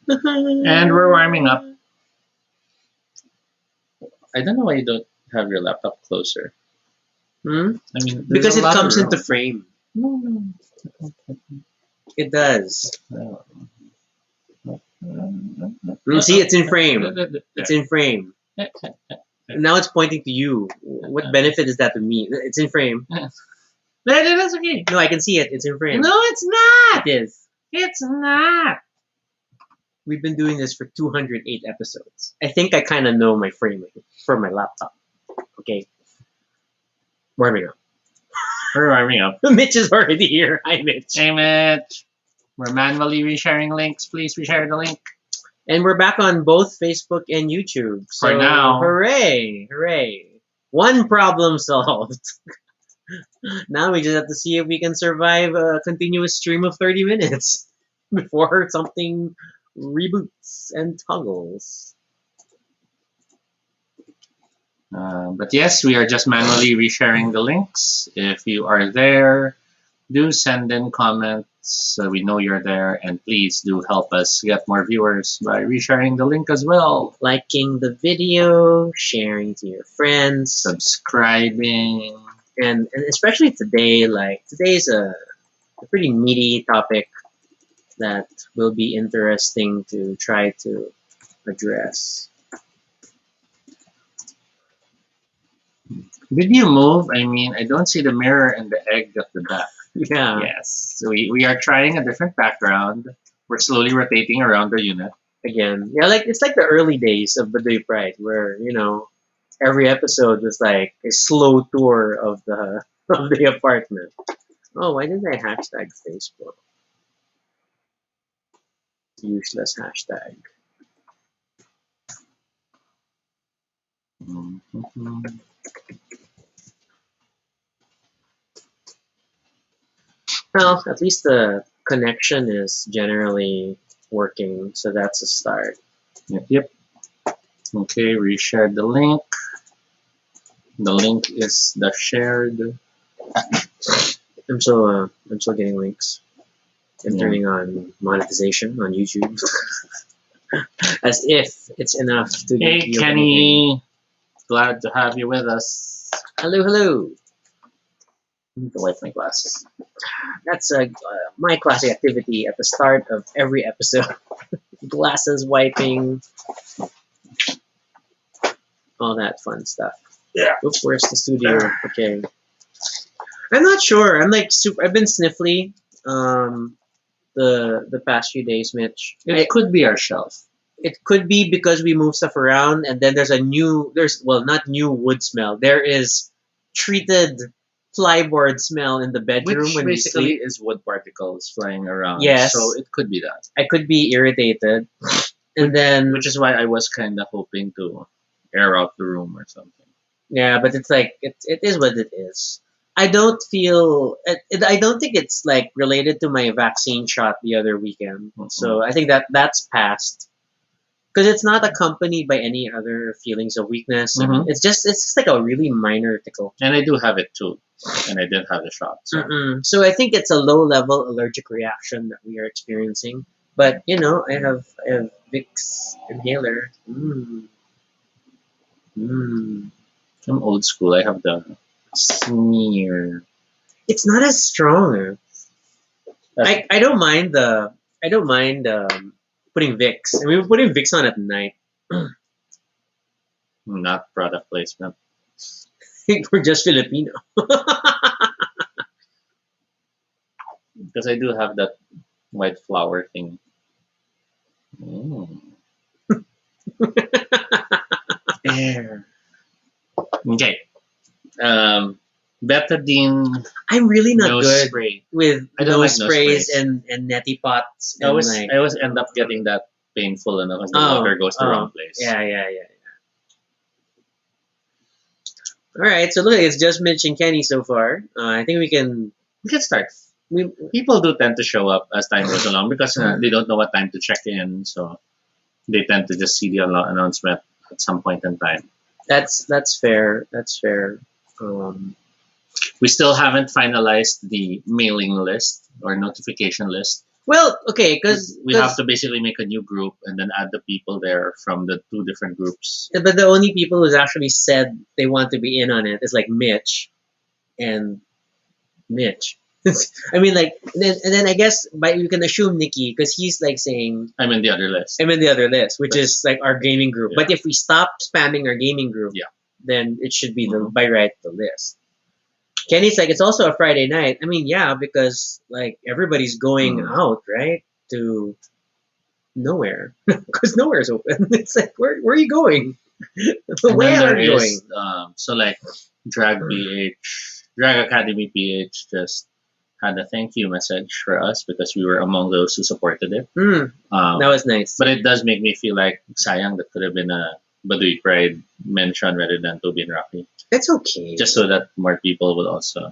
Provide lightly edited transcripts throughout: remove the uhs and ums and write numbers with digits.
And we're warming up. I don't know why you don't have your laptop closer. Hmm? I mean, there's Because a it lot of comes into room. frame. No, no. It does. No. See, it's in frame. It's in frame. Now it's pointing to you. What benefit is that to me? It's in frame. That's okay. No, I can see it. It's in frame. No, it's not. It is. It's not. We've been doing this for 208 episodes. I think I kind of know my framing for my laptop. Okay. Warming up. We're warming up. Mitch is already here. Hi, Mitch. Hey, Mitch. We're manually resharing links. Please reshare the link. And we're back on both Facebook and YouTube. So, For now. Hooray! Hooray! One problem solved. Now we just have to see if we can survive a continuous stream of 30 minutes before something reboots and toggles. But yes, we are just manually resharing the links. If you are there, do send in comments so we know you're there, and please do help us get more viewers by resharing the link as well. Liking the video, sharing to your friends, Subscribing. and especially today, like today's a pretty meaty topic that will be interesting to try to address. Did you move? I mean, I don't see the mirror and the egg at the back. Yeah. Yes. So we are trying a different background. We're slowly rotating around the unit. Again, yeah, like it's like the early days of Baduy Pride, where every episode was like a slow tour of the of the apartment. Oh, why didn't I hashtag Facebook? Useless hashtag. Mhm. Well, at least the connection is generally working, so that's a start. Yep. Okay, reshare the link. The link is the shared. I'm still getting links. I'm Yeah. turning on monetization on YouTube, as if it's enough to. Hey, yield anything. Kenny. Glad to have you with us. Hello, hello. I need to wipe my glasses. That's my classic activity at the start of every episode. Glasses wiping, all that fun stuff. Yeah. Oops, where's the studio? Okay. I'm not sure. I'm like super. I've been sniffly the past few days, Mitch. It could be our shelf. It could be because we move stuff around, and then there's not new wood smell. There is treated flyboard smell in the bedroom Which when we basically sleep. is wood particles flying around. Yes. So it could be that. I could be irritated, and then Which is why I was kind of hoping to air out the room or something. yeah, but it's like it is what it is. I don't feel. I don't think it's like related to my vaccine shot the other weekend. So I think that's past because it's not accompanied by any other feelings of weakness. Mhm. It's just like a really minor tickle. And I do have it too. And I did have the shot. So. So I think it's a low level allergic reaction that we are experiencing. But I have Vicks inhaler. I'm old school. I have the smear. It's not as strong. I don't mind putting Vicks. And we were putting Vicks on at night. Not product placement. I think we're just Filipino. Because I do have that white flower thing. Air. Okay. Betadine. I'm really not nose good spray. with I don't nose like nose sprays sprays. and neti pots. I And always like, I always end up getting that painful enough as the Oh, water goes the oh, wrong place. yeah. All right, so look, it's just Mitch and Kenny so far. I think we can. We can start. We People do tend to show up as time goes along because they don't know what time to check in, so they tend to just see the announcement at some point in time. that's fair. That's fair. We still haven't finalized the mailing list or notification list. Well, okay, because We have to basically make a new group and then add the people there from the two different groups. but the only people who's actually said they want to be in on it is like Mitch and Mitch. I mean, like, and then I guess you can assume Nikki because he's like saying I'm in the other list. I'm in the other list, which is like our gaming group. Yeah. But if we stop spamming our gaming group, Yeah. then it should be the Mhm. by right the list. Kenny's like it's also a Friday night. I mean, yeah, because like everybody's going Mhm. out, right? To nowhere because nowhere's open. It's like where are you going? And Where then are there you is going? so like Drag Academy PH just had a thank you message for us because we were among those who supported it. That was nice. But it does make me feel like sayang that could have been a Baduy Pride mention rather than Toby and Rocky. It's okay. Just so that more people would also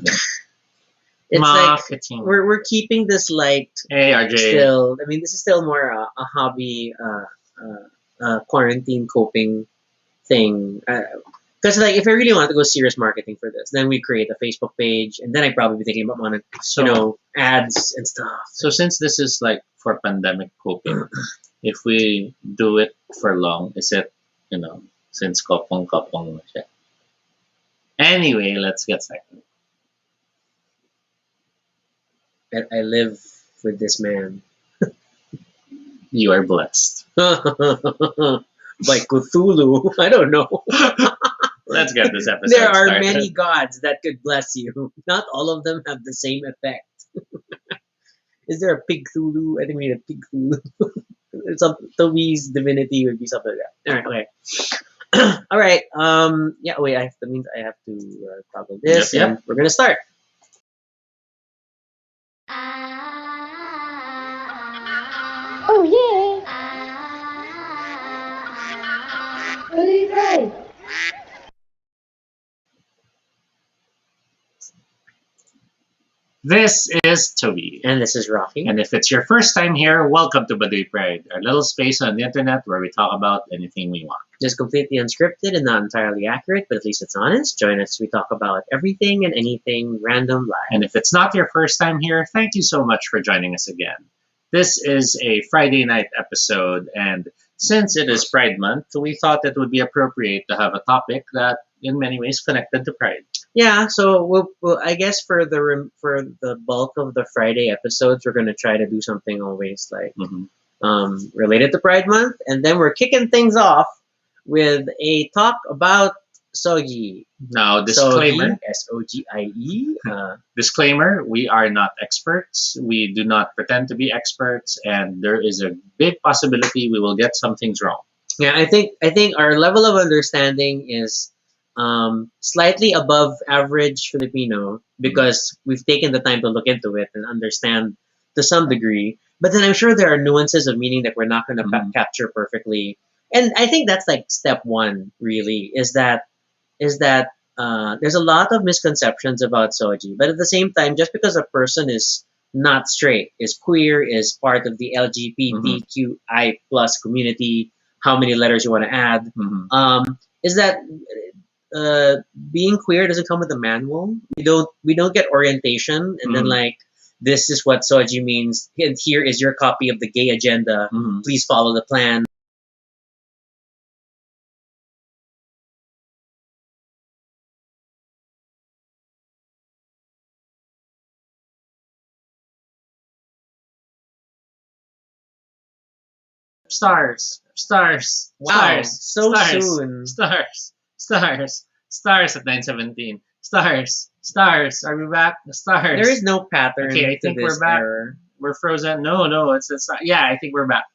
it's like marketing. we're keeping this light Hey RJ. still. I mean, this is still more a hobby, quarantine coping thing. Because like, if I really want to go serious marketing for this, then we create a Facebook page, and then I probably be thinking about So ads and stuff. so since this is like for pandemic coping, if we do it for long, is it since kopong kopong na siya. Anyway, let's get started. I live with this man. You are blessed. By Cthulhu. I don't know. Let's get this episode There are started. many gods that could bless you. Not all of them have the same effect. Is there a pig Cthulhu? I think we need a pig Cthulhu. Toby's divinity would be something like that. All right, okay. All right. Yeah. Wait. That means I have to toggle this, Yep. and we're gonna start. Oh yeah! Really great! This is Toby. And this is Rocky. And if it's your first time here, welcome to Baduy Pride, our little space on the internet where we talk about anything we want. Just completely unscripted and not entirely accurate, but at least it's honest. Join us. We talk about everything and anything random live. And if it's not your first time here, thank you so much for joining us again. This is a Friday night episode, and since it is Pride Month, we thought it would be appropriate to have a topic that in many ways connected to Pride. Yeah, so we'll I guess for the bulk of the Friday episodes, we're gonna try to do something always like related to Pride Month, and then we're kicking things off with a talk about SOGIE. Now, disclaimer. SOGIE, S-O-G-I-E. Disclaimer, we are not experts. We do not pretend to be experts, and there is a big possibility we will get some things wrong. Yeah, I think our level of understanding is slightly above average Filipino because we've taken the time to look into it and understand to some degree. But then I'm sure there are nuances of meaning that we're not going to capture perfectly. And I think that's like step one, really, is that there's a lot of misconceptions about SOGIE. But at the same time, just because a person is not straight, is queer, is part of the LGBTQI plus community, how many letters you want to add, is that being queer doesn't come with a manual. We don't get orientation and then like this is what SOGIE means and here is your copy of the gay agenda. Please follow the plan. Stars. Wow, so stars, soon. Stars at 9:17. Stars. Are we back? The stars. There is no pattern Okay, I to think this we're back. error. We're frozen. No, it's not. Yeah, I think we're back.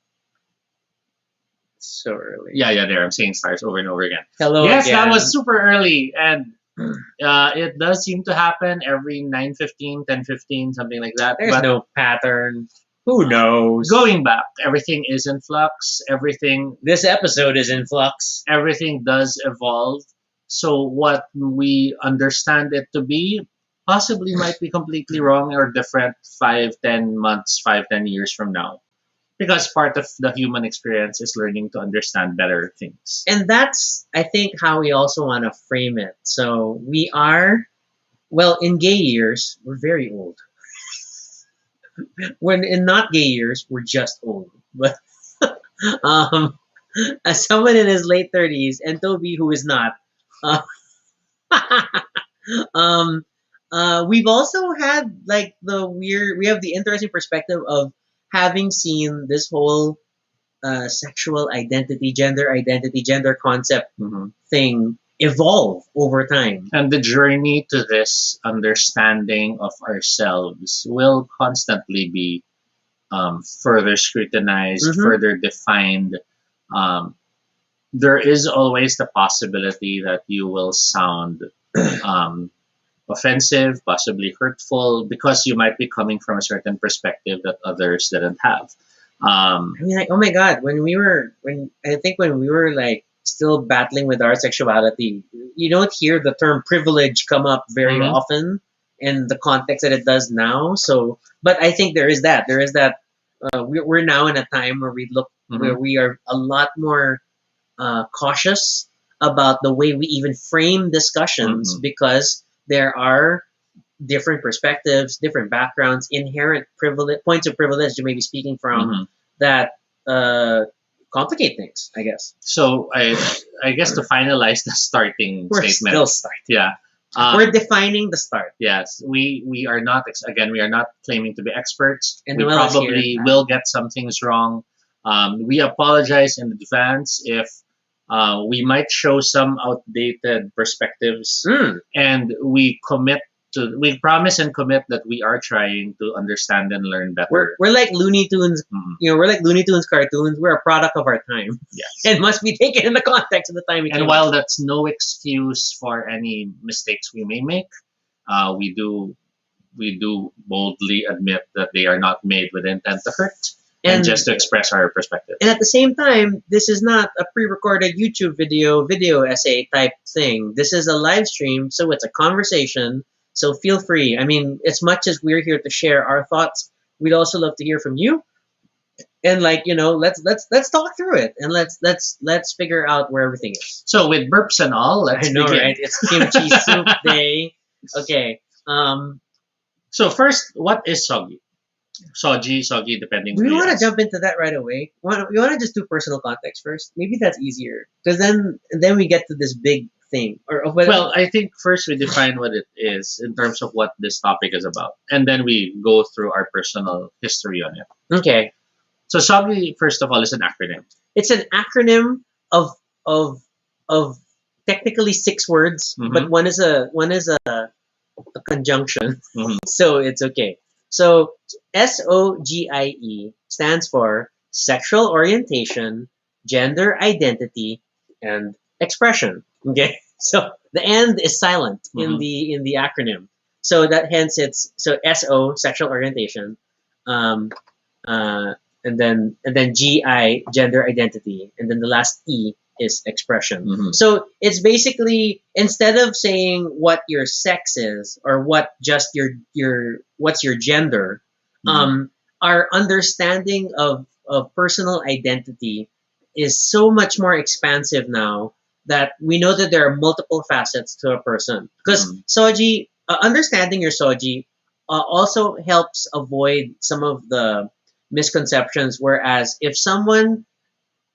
So early. Yeah, there. I'm saying stars over and over again. Hello Yes, again. that was super early, and it does seem to happen every 9:15, 10:15, something like that. There's but no pattern. Who knows? going back, everything is in flux. This episode is in flux. Everything does evolve. So what we understand it to be possibly might be completely wrong or different 5, 10 months, 5, 10 years from now. Because part of the human experience is learning to understand better things. And that's, I think, how we also want to frame it. So we are, well, in gay years, we're very old. when in not gay years, we're just old. But um, as someone in his late 30s, and Toby, who is not, uh, um, we've also had like we have the interesting perspective of having seen this whole sexual identity, gender concept Mhm. thing evolve over time. And the journey to this understanding of ourselves will constantly be further scrutinized, Hmm. further defined. Um, there is always the possibility that you will sound um, offensive, possibly hurtful, because you might be coming from a certain perspective that others didn't have. I mean, like, oh my God, when we were like still battling with our sexuality, you don't hear the term privilege come up very Mhm. often in the context that it does now. So, but I think there is that. We're now in a time where where Mhm. we are a lot more cautious about the way we even frame discussions Mhm. because there are different perspectives, different backgrounds, inherent privilege, points of privilege you may be speaking from Mhm. that complicate things. I guess So I guess to finalize the starting we're statement, still starting. yeah. We're defining the start, Yes, we are not again. We are not claiming to be experts. and We Noel is here. probably will get some things wrong. We apologize in advance if we might show some outdated perspectives, Mm, and we promise and commit that we are trying to understand and learn better. we're like Looney Tunes. Mhm. You know, we're like Looney Tunes cartoons. We're a product of our time. Yes. It must be taken in the context of the time we And came while out. that's no excuse for any mistakes we may make, we do boldly admit that they are not made with intent to hurt and And just to express our perspective. and at the same time, this is not a pre-recorded YouTube video essay type thing. This is a live stream, so it's a conversation. So feel free. I mean, as much as we're here to share our thoughts, we'd also love to hear from you. And like, let's talk through it and let's figure out where everything is. So with burps and all, let's I know, begin. right? It's kimchi soup day. Okay. So first, what is SOGIE? SOGIE, depending Do who we you want to ask. jump into that right away? We want to just do personal context first. Maybe that's easier because then we get to this big thing. Well, I think first we define what it is in terms of what this topic is about, and then we go through our personal history on it. okay, So SOGIE, first of all, is an acronym. it's an acronym of of of technically six words, but Mhm. one is a conjunction, Mhm. so it's okay. So SOGIE stands for sexual orientation, gender identity, and expression. Okay, so the end is silent in Mhm. the acronym. So that hence it's so SO sexual orientation, um, uh, and then GI gender identity, and then the last E is expression. Mhm. So it's basically instead of saying what your sex is or what just your what's your gender, Mhm. our understanding of personal identity is so much more expansive now that we know that there are multiple facets to a person. Because Mhm. Soji, understanding your Soji also helps avoid some of the misconceptions. Whereas if someone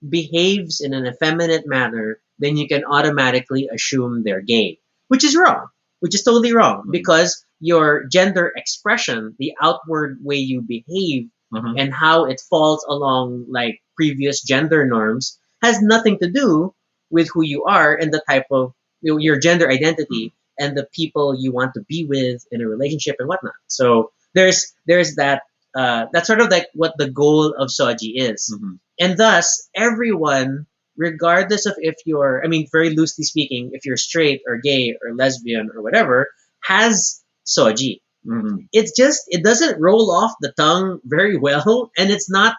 behaves in an effeminate manner, then you can automatically assume they're gay, which is wrong, which is totally wrong Mhm. because your gender expression, the outward way you behave, Mhm. and how it falls along like previous gender norms has nothing to do with who you are and the type of your gender identity and the people you want to be with in a relationship and whatnot. So there's that that's sort of like what the goal of Soji is. Mhm. And thus, everyone, regardless of if you're, I mean, very loosely speaking, if you're straight or gay or lesbian or whatever, has Soji. Mhm. It's just, it doesn't roll off the tongue very well. And it's not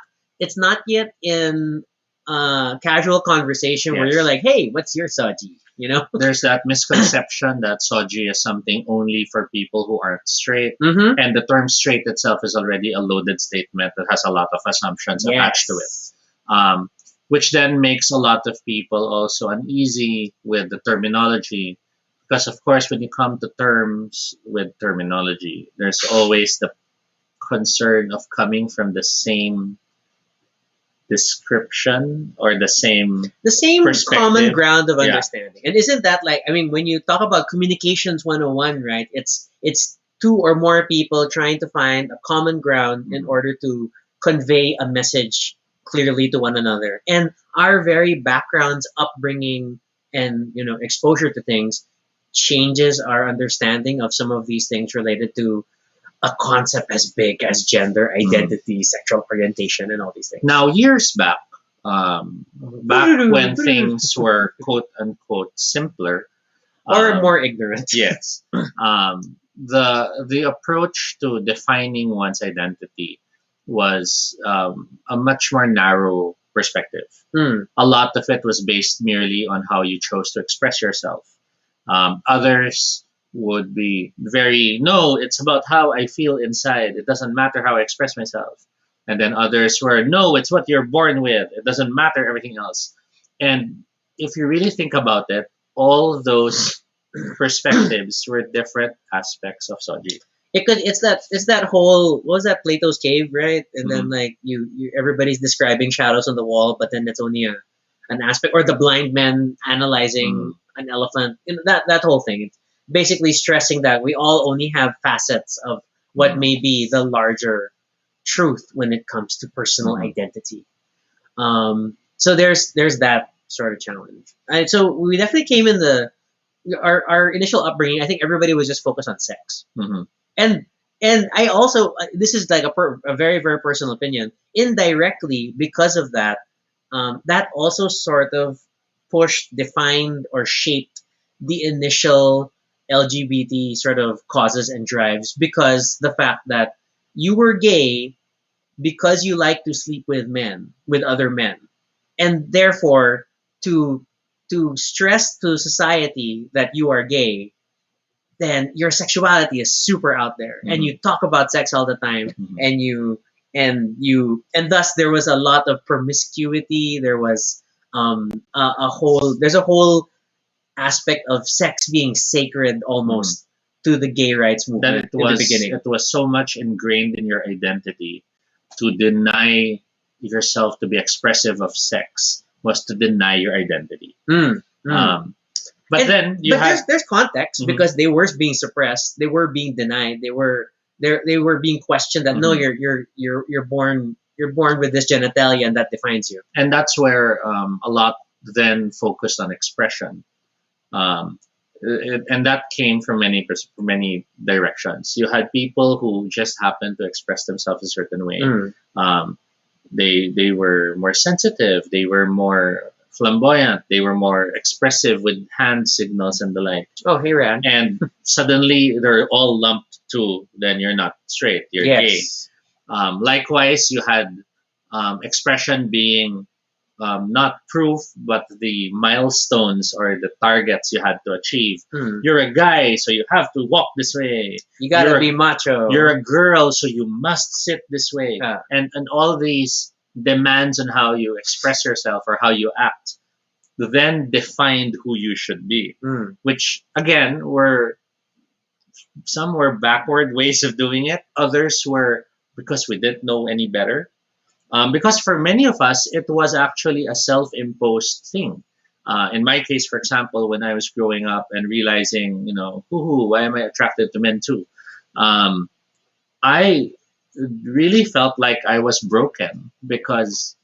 yet in casual conversation where Yes. you're like, hey, what's your Soji? You know? There's that misconception that SOGIE is something only for people who aren't straight. Mm-hmm. And the term straight itself is already a loaded statement that has a lot of assumptions attached to it. Which then makes a lot of people also uneasy with the terminology. Because, of course, when you come to terms with terminology, there's always the concern of coming from the same description or the same The same common perspective. ground of Yeah. understanding. And isn't that like, I mean, when you talk about communications 101, right? It's two or more people trying to find a common ground in Mhm. order to convey a message clearly to one another. And our very backgrounds, upbringing, and exposure to things changes our understanding of some of these things related to a concept as big as gender, identity, sexual orientation, and all these things. Now, years back, back when things were quote unquote simpler, or more ignorant. yes, the approach to defining one's identity was a much more narrow perspective. Hmm. A lot of it was based merely on how you chose to express yourself. Others would be very, no, it's about how I feel inside. It doesn't matter how I express myself. And then others were, no, it's what you're born with. It doesn't matter everything else. And if you really think about it, all those perspectives were different aspects of SOGIE. It's that whole, what was that, Plato's cave, right? And then Mhm. like you everybody's describing shadows on the wall, but then it's only an aspect, or the blind man analyzing an elephant. That whole thing. It's basically stressing that we all only have facets of what Mhm. may be the larger truth when it comes to personal Mhm. identity. So there's that sort of challenge. And so we definitely came in our initial upbringing. I think everybody was just focused on sex. Mhm. and and I also, this is like a very very personal opinion. Indirectly, because of that, that also sort of pushed, defined, or shaped the initial LGBT sort of causes and drives, because the fact that you were gay because you like to sleep with other men, and therefore to stress to society that you are gay, then your sexuality is super out there, and Mhm. you talk about sex all the time, Mhm. and thus there was a lot of promiscuity. There was there's a whole aspect of sex being sacred almost to the gay rights That movement in the beginning. it was so much ingrained in your identity to deny yourself to be expressive of sex was to deny your identity. Mm, mm. But And- then you but had there's context, Mhm. because they were being suppressed, they were being denied, they were being questioned that no, Mhm. you're born with this genitalia, and that defines you. and that's where a lot then focused on expression. And that came from from many directions. You had people who just happened to express themselves a certain way. Mm. Um, they were more sensitive. They were more flamboyant. They were more expressive with hand signals and the like. Oh, hey, Ran. And suddenly they're all lumped to, then you're not straight. You're gay. Yes. Likewise, you had expression being not proof, but the milestones or the targets you had to achieve. Mm. You're a guy, so you have to walk this way. You gotta You're- be macho. You're a girl, so you must sit this way. Yeah. And all these demands on how you express yourself or how you act then defined who you should be, Mm. which again some were backward ways of doing it. Others were because we didn't know any better. Because for many of us, it was actually a self-imposed thing. In my case, for example, when I was growing up and realizing, hoo-hoo, why am I attracted to men too? I really felt like I was broken because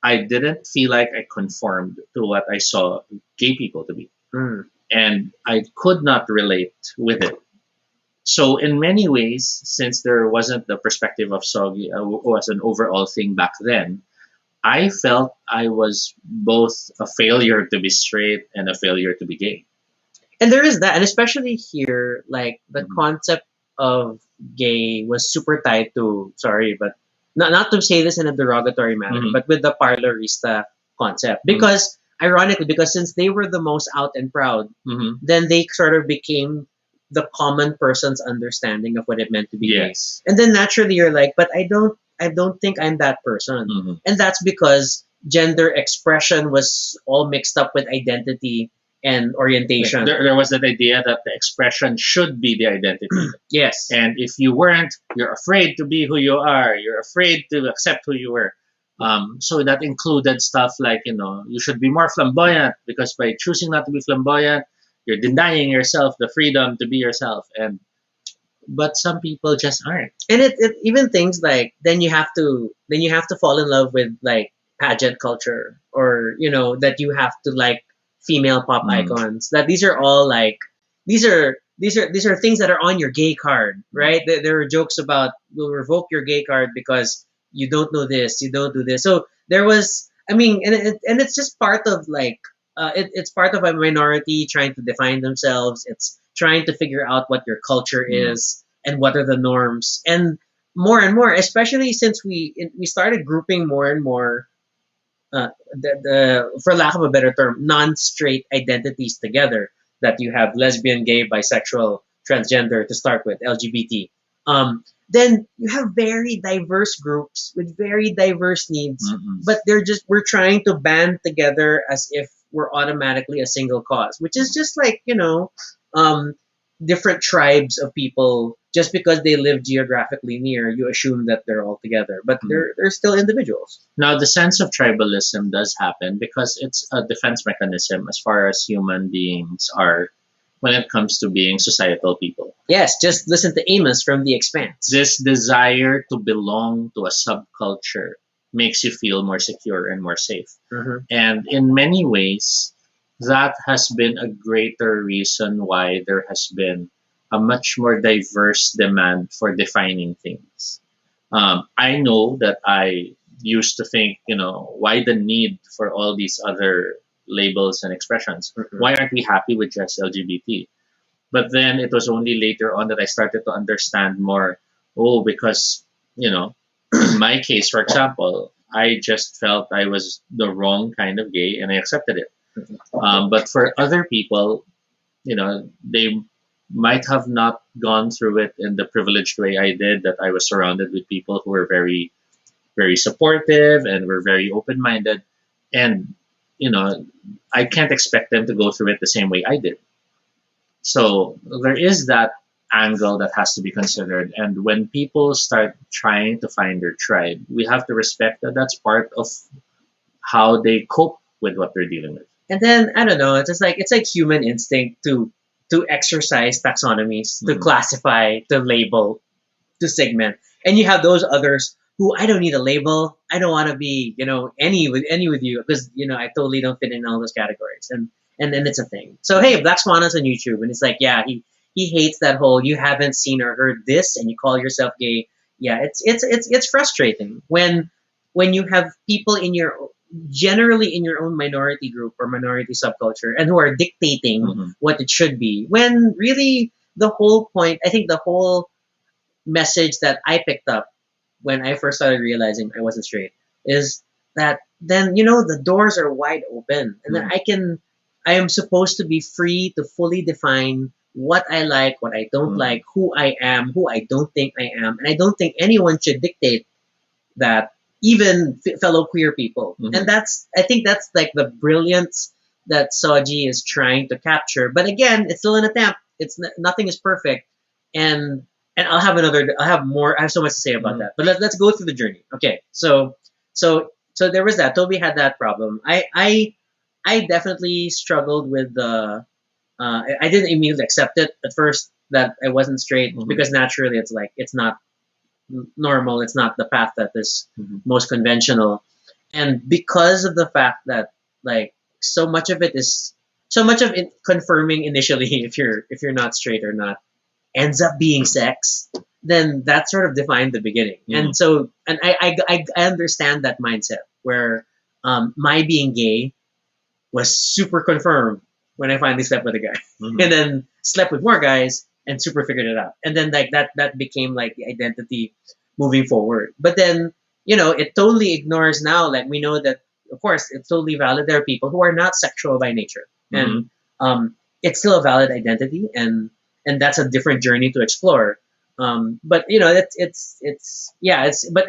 I didn't feel like I conformed to what I saw gay people to be. Mm. And I could not relate with it. So in many ways, since there wasn't the perspective of SOGIE was an overall thing back then, I felt I was both a failure to be straight and a failure to be gay. And there is that, and especially here, like the Mhm. concept of gay was super tied to, sorry, but not to say this in a derogatory manner, Mhm. but with the parlorista concept. Because ironically, because since they were the most out and proud, Hmm. then they sort of became the common person's understanding of what it meant to be gay. Yes. And then naturally you're like, but I don't think I'm that person. Mhm. And that's because gender expression was all mixed up with identity, and orientation. There was that idea that the expression should be the identity. Yes. And if you weren't, you're afraid to be who you are. You're afraid to accept who you were. So that included stuff like, you should be more flamboyant because by choosing not to be flamboyant, you're denying yourself the freedom to be yourself. But some people just aren't. And it even things like then you have to fall in love with like pageant culture, or that you have to like female pop icons. That these are all like these are things that are on your gay card, right? There are jokes about we'll revoke your gay card because you don't know this, you don't do this. So there was, I mean, and it's just part of like it's part of a minority trying to define themselves. It's trying to figure out what your culture is and what are the norms. And more, especially since we started grouping more and more, the for lack of a better term, non-straight identities together. That you have lesbian, gay, bisexual, transgender to start with, LGBT. Then you have very diverse groups with very diverse needs, but we're trying to band together as if we're automatically a single cause, which is just like different tribes of people. Just because they live geographically near, you assume that they're all together, but they're still individuals. Now, the sense of tribalism does happen because it's a defense mechanism as far as human beings are when it comes to being societal people. Yes, just listen to Amos from The Expanse. This desire to belong to a subculture makes you feel more secure and more safe. And in many ways, that has been a greater reason why there has been a much more diverse demand for defining things. I know that I used to think, why the need for all these other labels and expressions? Why aren't we happy with just LGBT? But then it was only later on that I started to understand more. Oh, because, in my case, for example, I just felt I was the wrong kind of gay and I accepted it. But for other people, they might have not gone through it in the privileged way I did, that I was surrounded with people who were very, very supportive and were very open minded. And, I can't expect them to go through it the same way I did. So there is that angle that has to be considered. And when people start trying to find their tribe, we have to respect that that's part of how they cope with what they're dealing with. And then I don't know, it's like human instinct to exercise taxonomies, to classify, to label, to segment. And you have those others who I don't need a label. I don't want to be, any with you because I totally don't fit in all those categories. And then it's a thing. So hey, Black Swan is on YouTube, and it's like, yeah, he hates that whole you haven't seen or heard this, and you call yourself gay. Yeah, it's frustrating when you have people generally in your own minority group or minority subculture and who are dictating what it should be, when really the whole point, I think the whole message that I picked up when I first started realizing I wasn't straight is that then the doors are wide open, and then I am supposed to be free to fully define what I like, what I don't like, who I am, who I don't think I am, and I don't think anyone should dictate that, even fellow queer people. And I think that's like the brilliance that SOGIE is trying to capture. But again, it's still an attempt. Nothing is perfect, and I'll have more. I have so much to say about that. But let's go through the journey. Okay, so there was that. Toby had that problem. I definitely struggled with the. I didn't immediately accept it at first that I wasn't straight, because naturally it's not normal. It's not the path that is most conventional, and because of the fact that like so much of it confirming initially if you're not straight or not ends up being sex, then that sort of defined the beginning. And so I understand that mindset where my being gay was super confirmed when I finally slept with a guy, and then slept with more guys and super figured it out. And then like that became like the identity moving forward. But then, it totally ignores now, like we know that of course it's totally valid. There are people who are not sexual by nature. And it's still a valid identity, and that's a different journey to explore. But but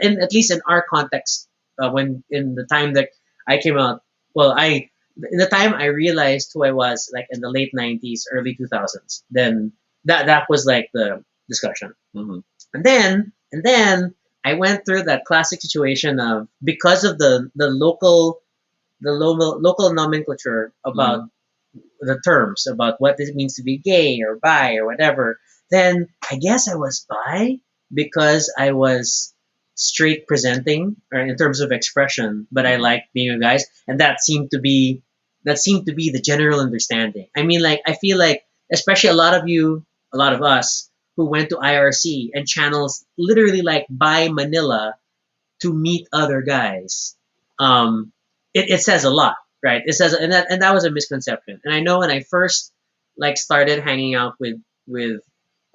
at least in our context, when in the time that I came out, well, the time I realized who I was, like in the late '90s, early 2000s, then that was like the discussion. Mhm. And then I went through that classic situation of, because of the local nomenclature about the terms about what it means to be gay or bi or whatever, then I guess I was bi because I was straight presenting, or in terms of expression, but I liked being a guy, and that seemed to be the general understanding. I mean, like, I feel like, especially a lot of us who went to IRC and channels literally like by Manila to meet other guys. It says a lot, right? It says, and that was a misconception. And I know when I first like started hanging out with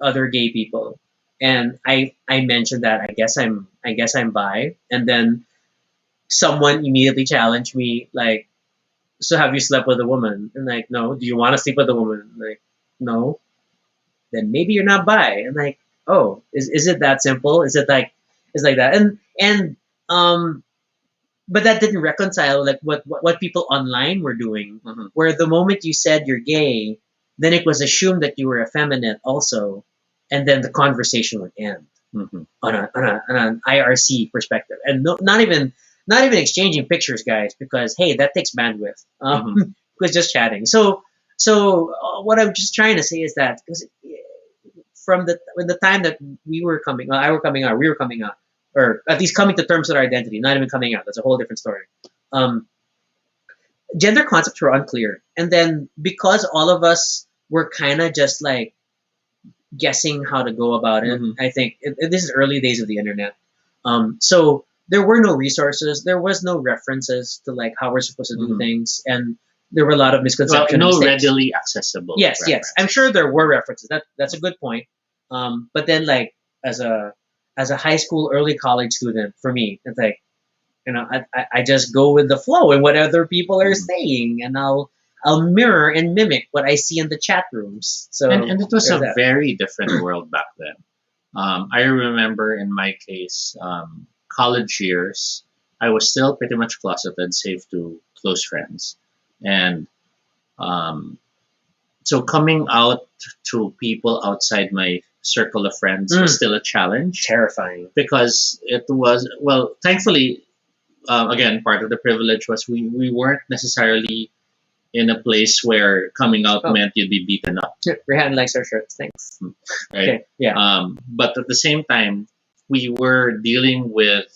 other gay people, and I mentioned that I guess I'm bi, and then someone immediately challenged me like, so have you slept with a woman? And like, no. Do you want to sleep with a woman? Like, no. Then maybe you're not bi. And like, oh, is it that simple? Is it like, it's like that? And um but that didn't reconcile like what people online were doing, Mhm. where the moment you said you're gay, then it was assumed that you were effeminate also, and then the conversation would end Mhm. on an IRC perspective, and not even exchanging pictures, guys, because hey, that takes bandwidth. It was just chatting. So what I'm just trying to say is that, because from the time that I were coming out, we were coming out, or at least coming to terms with our identity, not even coming out. That's a whole different story. Um, Gender concepts were unclear, and then because all of us were kind of just like guessing how to go about it, Mhm. I think this is early days of the internet. So there were no resources, there was no references to like how we're supposed to do Mhm. things, and there were a lot of Well, misconceptions and no mistakes. readily accessible Yes, I'm references. sure there were references. That's a good point. But then, like, as a high school, early college student, for me, it's like, I just go with the flow and what other people are Mhm. saying, and I'll mirror and mimic what I see in the chat rooms. So And it was there's a that. very different world back then. I remember in my case, college years, I was still pretty much closeted, save to close friends. And um, so coming out to people outside my circle of friends was Mm, still a challenge, terrifying. because it was, well, thankfully, again, part of the privilege was we weren't necessarily in a place where coming out Oh, meant you'd be beaten up, Rihanna likes our shirts. Thanks. right? Okay, yeah. But at the same time, we were dealing with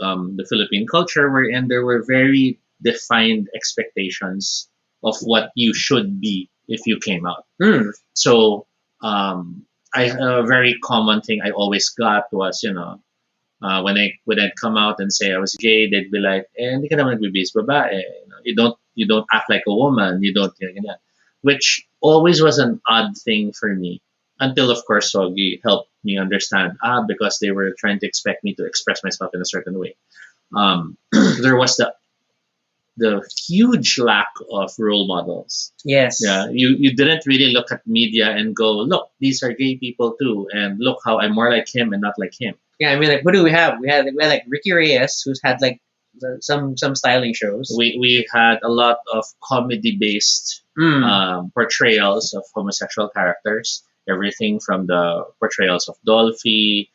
the Philippine culture, wherein there were very defined expectations of what you should be if you came out. Mm, So a very common thing I always got was, when I'd come out and say I was gay, they'd be like, "Eh, hindi ka naman nagbibihis babae. You don't act like a woman. You don't, ganyan." Which always was an odd thing for me, until of course Sogi helped me understand, because they were trying to expect me to express myself in a certain way. There was the huge lack of role models. yes. Yeah, you didn't really look at media and go, look, these are gay people too, and look how I'm more like him and not like him. Yeah, I mean, like, what do we have? We had like Ricky Reyes, who's had like some styling shows. We had a lot of comedy based Mm. portrayals of homosexual characters. Everything from the portrayals of Dolphy,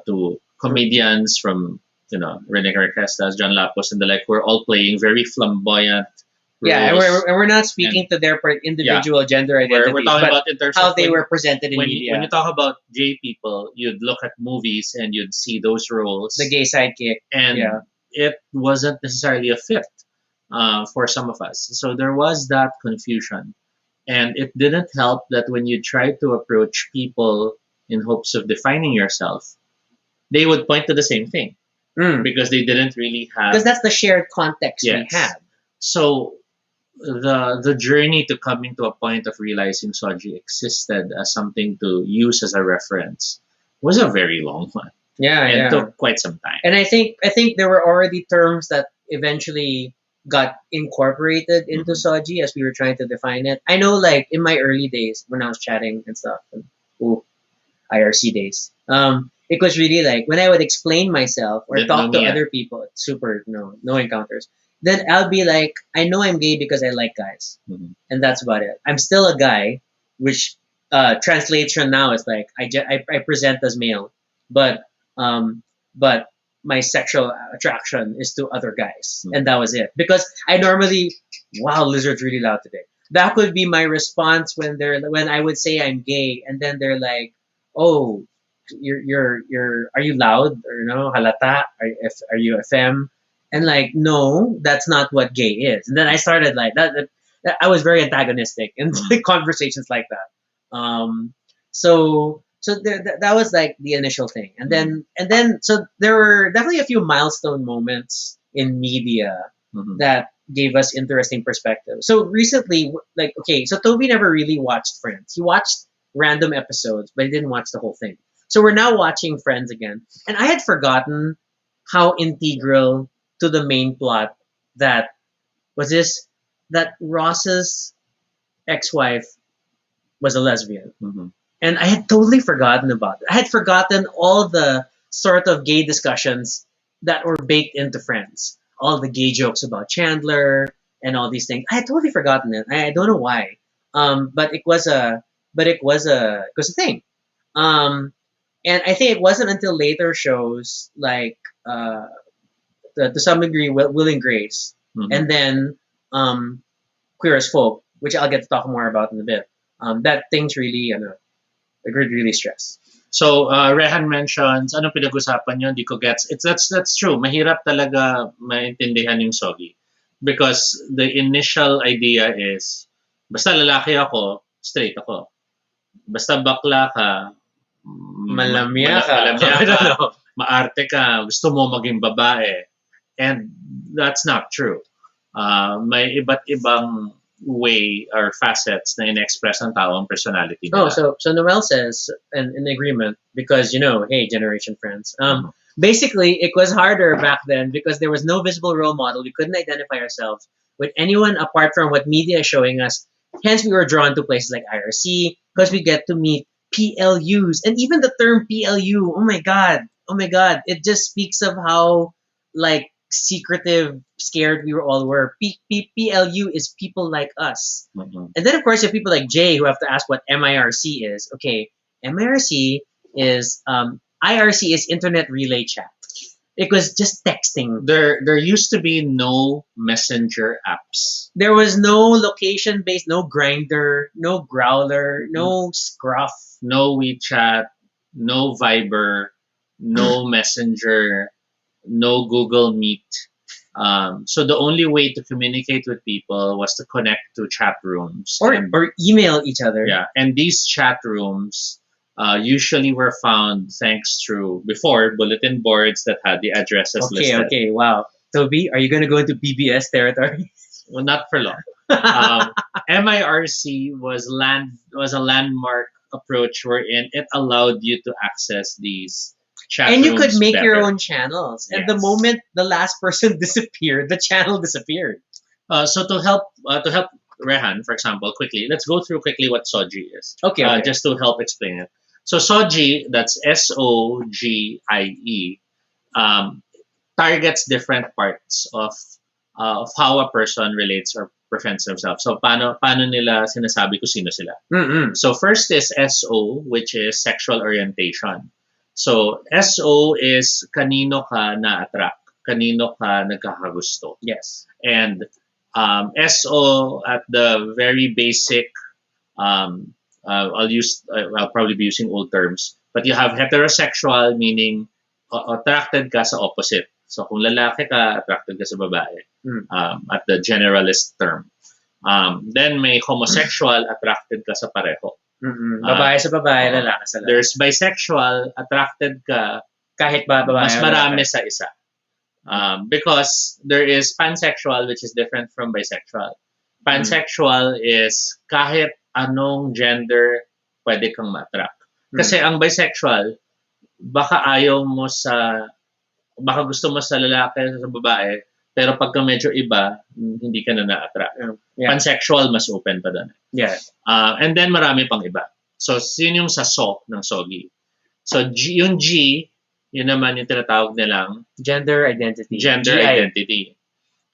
to comedians from, Rene Requestas, John Lapos, and the like, were all playing very flamboyant Yeah, and roles. we're not speaking to their individual gender identities, We're talking but about in terms how of they were presented in when media. when you talk about gay people, you'd look at movies and you'd see those roles, The gay sidekick. and Yeah. it wasn't necessarily a fit for some of us. So there was that confusion, and it didn't help that when you tried to approach people in hopes of defining yourself, they would point to the same thing, Mm. because they didn't really have. Because that's the shared context we Yes. had. So the journey to coming to a point of realizing SOGIE existed as something to use as a reference was a very long one, Yeah, and yeah. took quite some time. And I think there were already terms that eventually got incorporated into Mhm. SOGIE as we were trying to define it. I know, like, in my early days when I was chatting and stuff, and, ooh, IRC days. It was really like when I would explain myself or Didn't know talk to me yet. other people, super no encounters. then I'll be like, I know I'm gay because I like guys, Mhm. and that's about it. I'm still a guy, which translation now is like I present as male, but um, but my sexual attraction is to other guys, and that was it. Because I normally, wow, lizard's really loud today. That would be my response when I would say I'm gay, and then they're like, oh, you're are you loud or no halata? Are you a femme? And like, no, that's not what gay is. And then I started like that I was very antagonistic in conversations like that. That was like the initial thing, and then so there were definitely a few milestone moments in media Mhm. that gave us interesting perspective. So recently, like, okay, so Toby never really watched Friends. He watched random episodes, but he didn't watch the whole thing. So we're now watching Friends again, and I had forgotten how integral to the main plot that was this that Ross's ex-wife was a lesbian. Mhm. And I had totally forgotten about it. I had forgotten all the sort of gay discussions that were baked into Friends. All the gay jokes about Chandler and all these things. I had totally forgotten it. I don't know why. But it was a thing. Um, and I think it wasn't until later shows like to some degree Will and Grace, Mhm. and then Queer as Folk, which I'll get to talk more about in a bit. That things really, really stress. So, Rehan mentions, anong pinag-usapan nyo? Hindi ko gets. That's true. Mahirap talaga maintindihan yung SOGIE. Because the initial idea is, basta lalaki ako, straight ako. Basta bakla ka, Malamya ka. malamya I ka, don't know. maarte ka, gusto mo maging babae. And that's not true. May iba't ibang way or facets na in-express ng tao ang personality Oh, nila. so Noel says in agreement because hey, generation friends. Mhm. Basically, it was harder back then because there was no visible role model. We couldn't identify ourselves with anyone apart from what media is showing us. Hence, we were drawn to places like IRC because we get to meet PLUs, and even the term PLU. Oh my god! It just speaks of how like secretive, scared we all were. PLU is people like us. Mhm. And then, of course, you have people like Jay who have to ask what MIRC is. Okay, MIRC is IRC is Internet Relay Chat. It was just texting. There used to be no messenger apps. There was no location based, no Grinder, no Growler, no Scruff. No WeChat, no Viber, no Messenger, no Google Meet. So the only way to communicate with people was to connect to chat rooms. And, Or email each other. yeah, and these chat rooms usually were found thanks to before bulletin boards that had the addresses listed. Okay, wow. Toby, are you going to go into BBS territory? Well, not for long. MIRC was a landmark approach wherein it allowed you to access these chat And you could rooms make your better. own channels. And the Yes. moment the last person disappeared, the channel disappeared. So to help Rehan, for example, quickly, let's go through quickly what SOGIE is. Okay. Just to help explain it. So SOGIE, that's SOGIE, targets different parts of how a person relates or presents themselves. So paano nila sinasabi kung sino sila? Mm-mm. So first is SO, which is sexual orientation. So SO is kanino ka na-attract, kanino ka nagkakagusto. Yes. And SO at the very basic, I'll probably be using old terms, but you have heterosexual, meaning attracted ka sa opposite. So kung lalaki ka, attracted ka sa babae, at the generalist term. Then may homosexual, attracted ka sa pareho. Mm-mm. Babae sa babae, lalaki sa lalaki. There's bisexual, attracted ka Kahit ba babae mas o marami lalaki. sa isa. Because there is pansexual, which is different from bisexual. Pansexual is kahit anong gender pwede kang ma-attract. Kasi ang bisexual, baka gusto mo sa lalaki, sa babae, pero pagka medyo iba, hindi ka na na-attract. Yeah. Pansexual, mas open pa doon. Yeah. And then marami pang iba. So, yun yung sa SO ng SOGIE. So, yung G, yun naman yung tinatawag nilang Gender identity. gender GI. identity.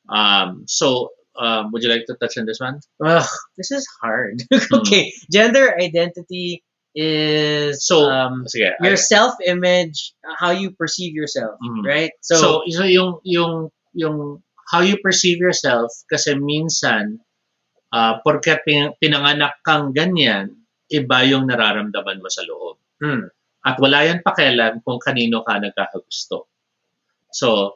Would you like to touch on this one? Ugh, this is hard. Okay, gender identity is So, sige, your self-image, how you perceive yourself, Mhm. right? So yung how you perceive yourself kasi minsan porket pinanganak kang ganyan, iba yung nararamdaman mo sa loob. Hmm. At wala yan pakialam kung kanino ka nagkakagusto. So,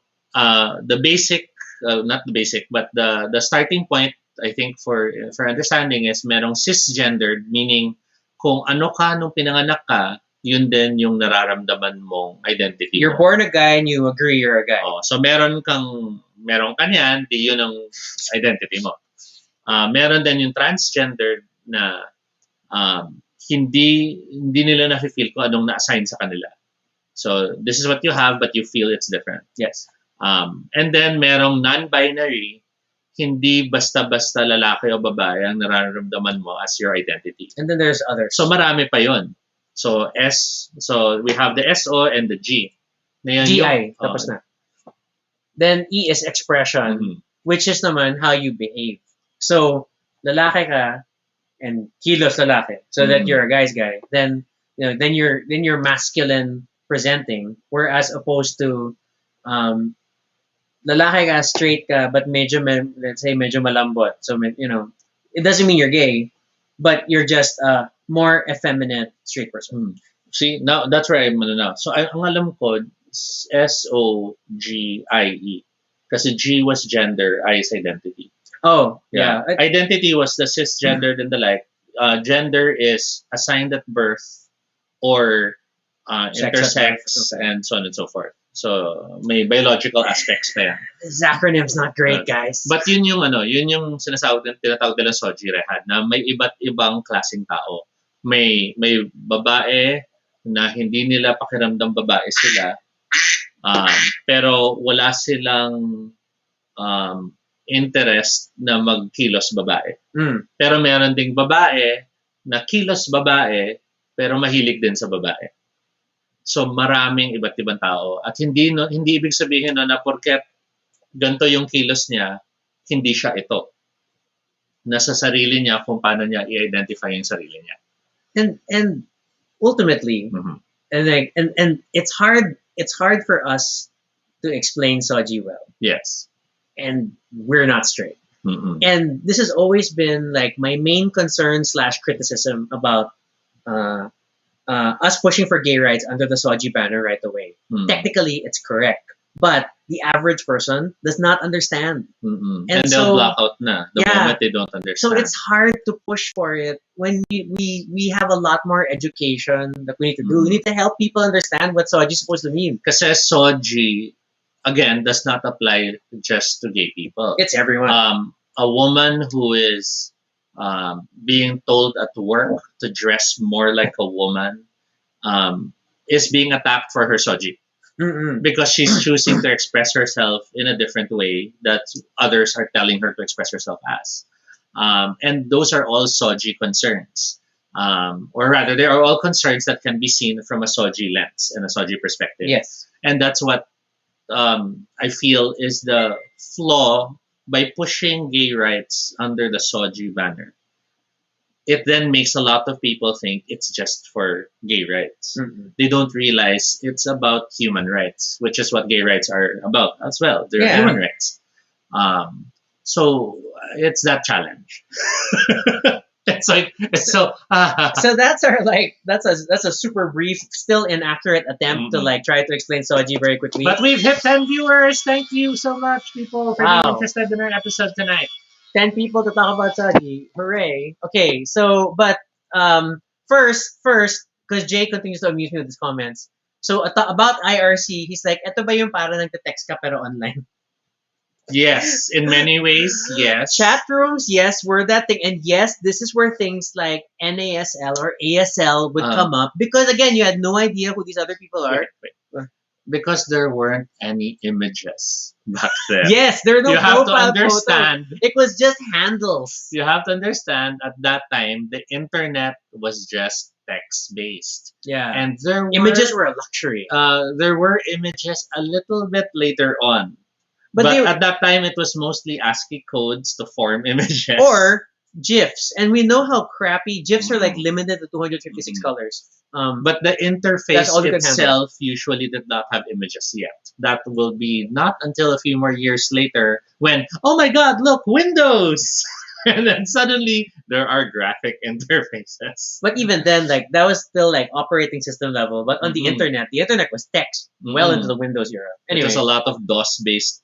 the basic, not the basic, but the starting point, I think, for understanding is merong cisgendered, meaning kung ano ka nung pinanganak ka, yun din yung nararamdaman mong identity You're mo. born a guy and you agree you're a guy. Oh, so meron kanyan, di yun ang identity mo. Meron din yung transgendered na hindi nila na-feel kung anong na-assign sa kanila. So, this is what you have, but you feel it's different. Yes. And then, merong non-binary, hindi basta-basta lalaki o babae ang nararamdaman mo as your identity. And then there's others. So, marami pa yon. So, we have the SO and the G. Na GI, tapos na. Then, E is expression, which is naman how you behave. So, lalaki ka, and kilos lalaki, so that you're a guy's guy. Then, then you're masculine presenting, whereas opposed to lalaki ka, straight ka, but let's say medyo malambot. So, it doesn't mean you're gay, but you're just a more effeminate straight person. See, now that's where I'm now. So, ang alam ko, SOGIE. Kasi G was gender, I is identity. Oh, yeah. Identity was the cisgendered and the like. Gender is assigned at birth or intersex and so on and so forth. So, may biological aspects pa yan. This acronym's not great, guys. But yun yung tinatawag nila SOGIE Rehad, na may iba't ibang klaseng tao. May babae na hindi nila pakiramdam babae sila, pero wala silang interest na magkilos babae. Pero meron ding babae na kilos babae pero mahilig din sa babae. So maraming iba't ibang tao at hindi ibig sabihin na porket ganito yung kilos niya, hindi siya ito. Nasa sarili niya kung paano niya i-identify yung sarili niya. And ultimately, and it's hard for us to explain SOGIE well. Yes. And we're not straight. And this has always been like my main concern / criticism about us pushing for gay rights under the SOGIE banner right away. Technically, it's correct. But the average person does not understand. And they'll block out na the moment they don't understand. So it's hard to push for it when we have a lot more education that we need to do. We need to help people understand what SOGIE is supposed to mean. Kasi SOGIE, again, does not apply just to gay people. It's everyone. A woman who is being told at work to dress more like a woman is being attacked for her SOGIE. Because she's choosing to express herself in a different way that others are telling her to express herself as. And those are all SOGIE concerns. Or rather, they are all concerns that can be seen from a SOGIE lens and a SOGIE perspective. Yes. And that's what I feel is the flaw by pushing gay rights under the SOGIE banner. It then makes a lot of people think it's just for gay rights. They don't realize it's about human rights, which is what gay rights are about as well. They're human rights. So it's that challenge. So that's our that's a super brief, still inaccurate attempt to try to explain SOGIE very quickly. But we've hit 10 viewers. Thank you so much, people, for being interested in our episode tonight. 10 people to talk about SOGIE. Hooray. Okay, so, but first, because Jay continues to amuse me with his comments. So, about IRC, he's like, eto ba yung para nagte-text ka pero online? Yes, in many ways, yes. Chat rooms, yes, were that thing. And yes, this is where things like NASL or ASL would come up. Because again, you had no idea who these other people are. Wait. Because there weren't any images back then. Yes, there were no profile photos. Understand. It was just handles. You have to understand, at that time, the internet was just text-based. Yeah. And there were... Images were a luxury. There were images a little bit later on. But But they at that time, it was mostly ASCII codes to form images. or GIFs, and we know how crappy GIFs are, like Mhm. limited to 256 Mhm. colors. But the That's interface all you can handle. itself usually did not have images yet. That will be not until a few more years later when, oh my god, look, Windows! And then suddenly there are graphic interfaces. But even then, like that was still like operating system level. But on Mhm. the internet was text well into Mhm. the Windows era. It was Anyway, a lot of DOS-based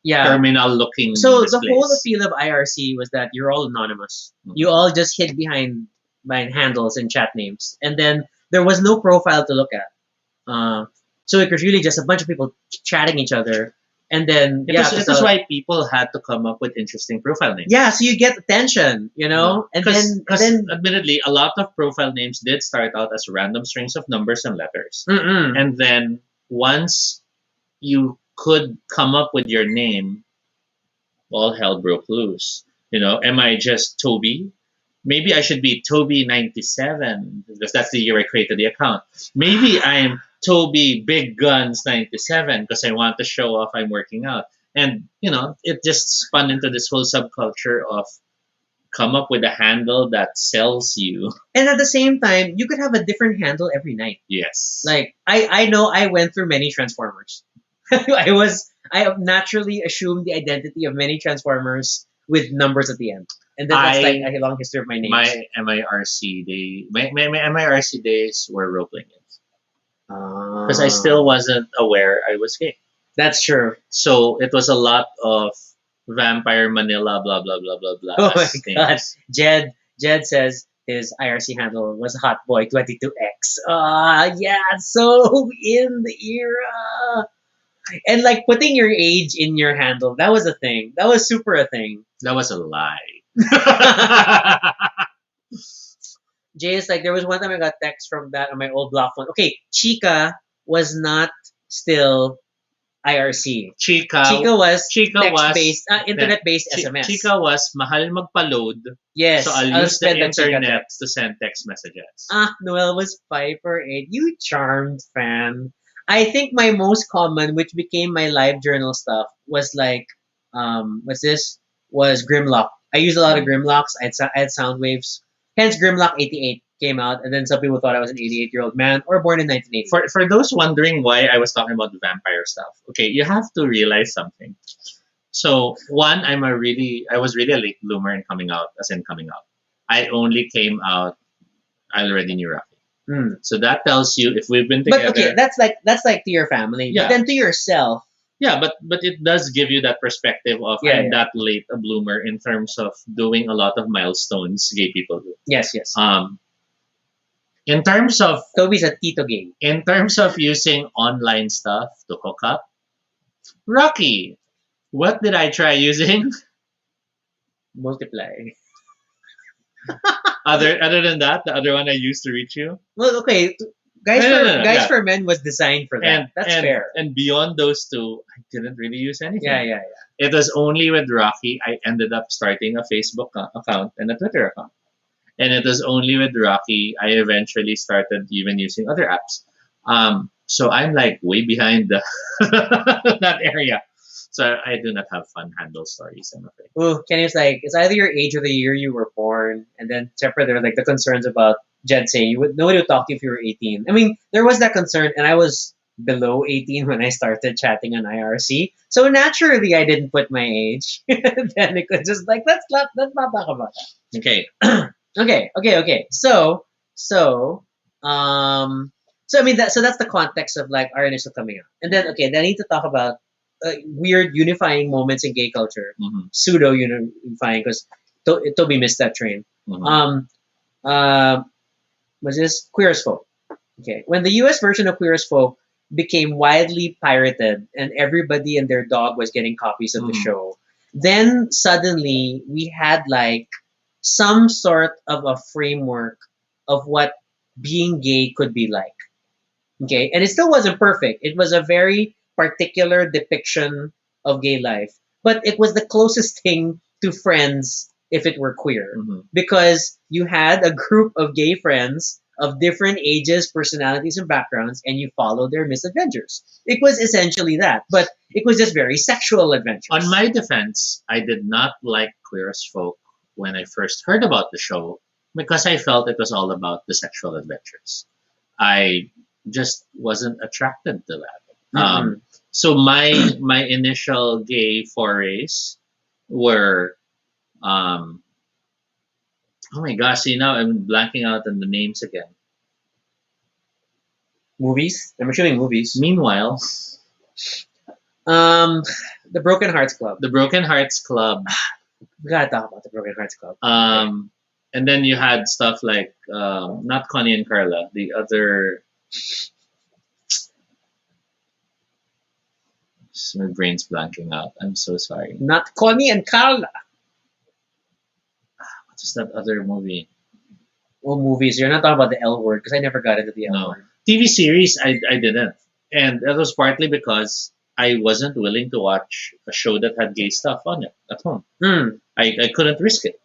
yeah. terminal-looking So displays. the whole appeal of IRC was that you're all anonymous. You Mhm. all just hid behind handles and chat names, and then there was no profile to look at. So it was really just a bunch of people chatting each other, and then It was why people had to come up with interesting profile names. yeah, so you get attention, you know, and then Because admittedly, a lot of profile names did start out as random strings of numbers and letters. mm-mm. And then once you could come up with your name, all hell broke loose. Am I just Toby? Maybe I should be Toby97 because that's the year I created the account. Maybe I'm Toby Big Guns 97 because I want to show off I'm working out. And it just spun into this whole subculture of come up with a handle that sells you. And at the same time, you could have a different handle every night. Yes. Like I know I went through many transformers. I naturally assumed the identity of many transformers with numbers at the end, and then that's like a long history of my names. My MIRC days were role playing games because I still wasn't aware I was gay. That's true. So it was a lot of Vampire Manila, blah blah blah blah blah. Oh my things. god. Jed says his IRC handle was Hotboy22X. Yeah, so in the era. And like putting your age in your handle, that was a thing. That was super a thing. That was a lie. Jay is like, there was one time I got text from that on my old block phone. Okay, Chica was not still IRC. Chica was text-based, internet-based SMS. Chica was mahal magpa-load. Yes. So I'll use the internet to send text messages. Noel was 5 or 8. You charmed fan. I think my most common, which became my live journal stuff, was like, what's this? Was Grimlock. I used a lot of Grimlocks. I had sound waves. Hence, Grimlock 88 came out, and then some people thought I was an 88-year-old man or born in 1980. For those wondering why I was talking about the vampire stuff, okay, you have to realize something. So one, I was really a late bloomer in coming out, as in coming out. I only came out, I already knew Rocky. So that tells you if we've been together. But okay, that's like to your family. Yeah. But then to yourself. Yeah, but it does give you that perspective of I'm that late a bloomer in terms of doing a lot of milestones gay people do. Yes. In terms of Toby's a Tito gay. In terms of using online stuff to hook up, Rocky, what did I try using? Multiply. Other than that, the other one I used to reach you. Well, okay, Guys for Men was designed for that. That's fair. And beyond those two, I didn't really use anything. Yeah. It was only with Rocky I ended up starting a Facebook account and a Twitter account. And it was only with Rocky I eventually started even using other apps. So I'm like way behind that area. So I do not have fun handle stories, I'm afraid. Ooh, Kenny's like, it's either your age or the year you were born, and then separate there were like the concerns about Jed saying nobody would talk to you if you were 18. I mean, there was that concern, and I was below 18 when I started chatting on IRC. So naturally, I didn't put my age. Then it was just like, let's not talk about that. Okay. Okay. So I mean that's the context of like our initial coming out, and then then I need to talk about weird unifying moments in gay culture, pseudo unifying because Toby missed that train. Was this Queer as Folk? Okay, when the U.S. version of Queer as Folk became widely pirated and everybody and their dog was getting copies of the show, then suddenly we had like some sort of a framework of what being gay could be like. Okay, and it still wasn't perfect. It was a very particular depiction of gay life, but it was the closest thing to Friends if it were queer, because you had a group of gay friends of different ages, personalities, and backgrounds, and you follow their misadventures. It was essentially that, but it was just very sexual adventures. On my defense, I did not like Queer as Folk when I first heard about the show because I felt it was all about the sexual adventures. I just wasn't attracted to that. Mhm. So my initial gay forays were oh my gosh, see now I'm blanking out on the names again. Movies. I'm assuming movies. Meanwhile, Um, the Broken Hearts Club. the Broken Hearts Club, We gotta talk about the Broken Hearts Club. and then you had stuff like not Connie and Carla, the other. My brain's blanking out. I'm so sorry. Not Connie and Carla. What's that other movie? Well, movies. You're not talking about the L word because I never got into the L No. word. TV series, I didn't. And that was partly because I wasn't willing to watch a show that had gay stuff on it at home. Mm. I couldn't risk it.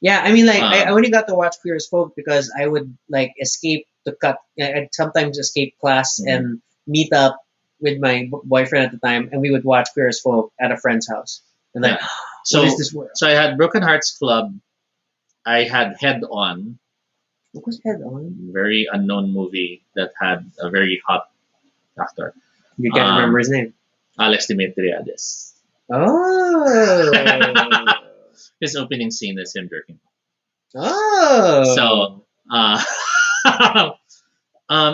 Yeah, I mean, like I Um, only got to watch Queer as Folk because I would like escape the cut. I'd sometimes escape class Mhm. and meet up with my boyfriend at the time, and we would watch Queer as Folk at a friend's house. And like, Yeah. what So is this world? so I had Broken Hearts Club. I had Head On, What was Head On? very unknown movie that had a very hot actor, You can't Um, remember his name. Alex Dimitriades. Oh. His opening scene is him jerking. Oh. So,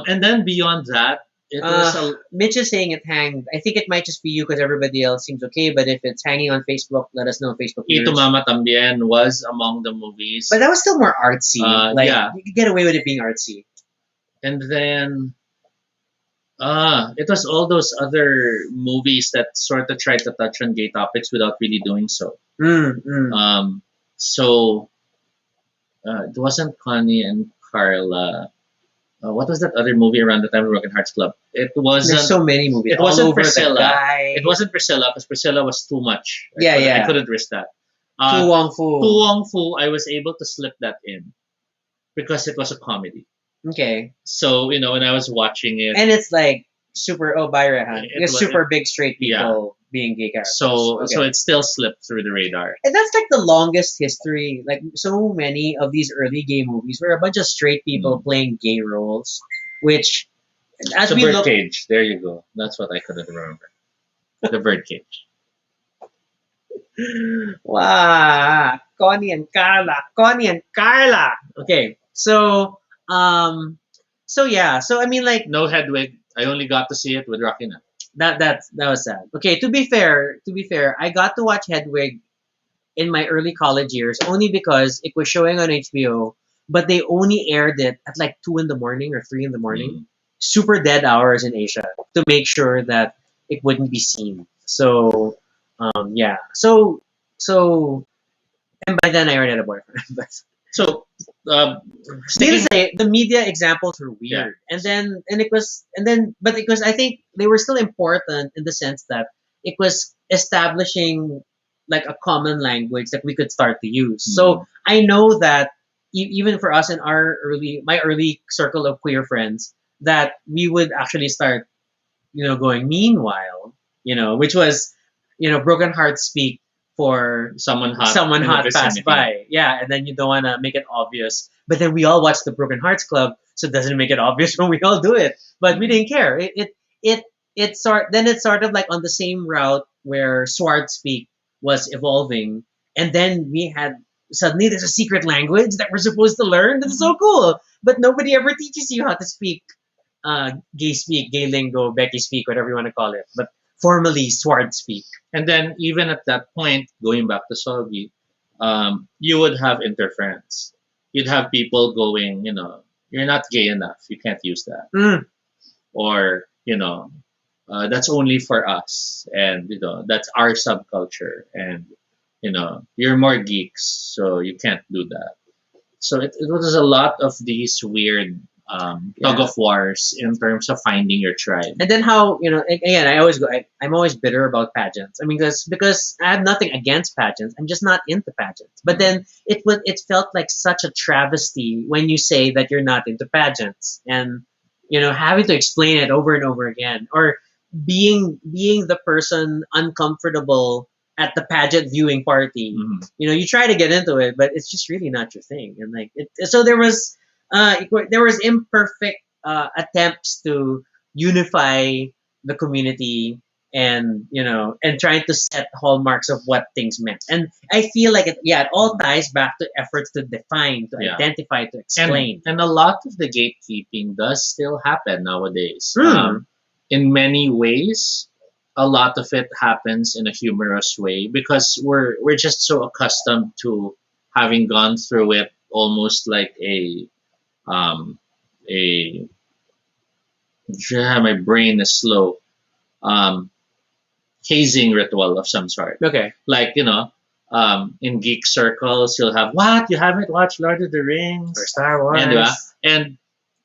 and then beyond that, it was Mitch is saying it hanged. I think it might just be you because everybody else seems okay. But if it's hanging on Facebook, let us know. Facebook Ito viewers. Mama Tambien was among the movies. But that was still more artsy. Like yeah. you could get away with it being artsy. And then it was all those other movies that sort of tried to touch on gay topics without really doing so. So it wasn't Connie and Carla. What was that other movie around the time of Broken Hearts Club? It wasn't. There's so many movies. It All wasn't over the Priscilla. Guy. It wasn't Priscilla because Priscilla was too much. Yeah, yeah. I couldn't risk that. Tu Wong Fu. Tu Wong Fu, I was able to slip that in because it was a comedy. Okay. So when I was watching it, And it's like super. Oh, Byrahan. It It's was- super big straight yeah. people being gay characters. so Okay. so it still slipped through the radar. And that's like the longest history. Like so many of these early gay movies were a bunch of straight people playing gay roles, which as The we look, Birdcage. There you go. That's what I couldn't remember. The Birdcage. wow, Connie and Carla. Okay, so yeah, so I mean like No Hedwig. I only got to see it with Rakina. that was sad. Okay, to be fair, I got to watch Hedwig in my early college years only because it was showing on HBO, but they only aired it at like 2 in the morning or 3 in the morning. Super dead hours in Asia to make sure that it wouldn't be seen. So, yeah. So, and by then I already had a boyfriend. But So, needless sticking, to say, the media examples were weird, and then, but because I think they were still important in the sense that it was establishing like a common language that we could start to use. So I know that even for us in my early circle of queer friends, that we would actually start, going meanwhile, which was, broken hearts speak for someone someone in the hot passed vicinity. by. Yeah, and then you don't want to make it obvious. But then we all watch the Broken Hearts Club, so it doesn't make it obvious when we all do it. But we didn't care. It sort of like on the same route where Swart speak was evolving, and then we had suddenly there's a secret language that we're supposed to learn. That's so cool. But nobody ever teaches you how to speak gay lingo, Becky speak, whatever you want to call it. But formally Swart speak. And then even at that point, going back to SOGIE, you would have interference. You'd have people going, you're not gay enough. You can't use that. Or, that's only for us. And, that's our subculture. And, you're more geeks, so you can't do that. So it was a lot of these weird tug Yeah. of wars in terms of finding your tribe. And then how, again, I always go, I'm always bitter about pageants. I mean, because I have nothing against pageants. I'm just not into pageants. But then it felt like such a travesty when you say that you're not into pageants, and having to explain it over and over again, or being the person uncomfortable at the pageant viewing party. Mhm. You try to get into it, but it's just really not your thing. And like so there was imperfect attempts to unify the community, and trying to set hallmarks of what things meant. And I feel like it all ties back to efforts to define, to Yeah. identify, to explain. And a lot of the gatekeeping does still happen nowadays. Hmm. In many ways, a lot of it happens in a humorous way because we're just so accustomed to having gone through it almost like um a yeah, my brain is slow. Um, hazing ritual of some sort. Okay. Like, in geek circles, you'll have, what? You haven't watched Lord of the Rings? Or Star Wars. And, and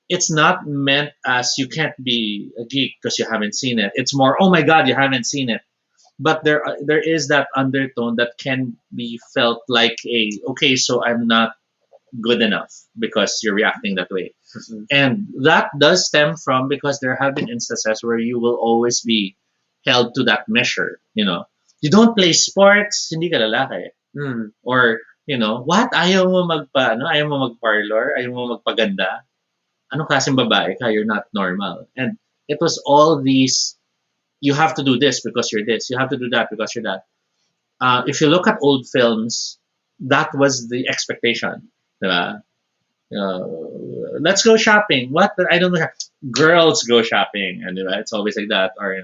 it's not meant as you can't be a geek because you haven't seen it. It's more, oh my God, you haven't seen it. But there is that undertone that can be felt like okay, so I'm not good enough because you're reacting that way. Mhm. And that does stem from because there have been instances where you will always be held to that measure. You don't play sports, hindi ka lalaki. Hmm. Or, what? Ayaw mo ayaw mo magparlor, ayaw mo magpaganda. Anong klaseng babae ka? You're not normal. And it was all these, you have to do this because you're this. You have to do that because you're that. If you look at old films, that was the expectation. Diba? Uh, let's go shopping. What? I don't know. Girls go shopping, and it's always like that. Or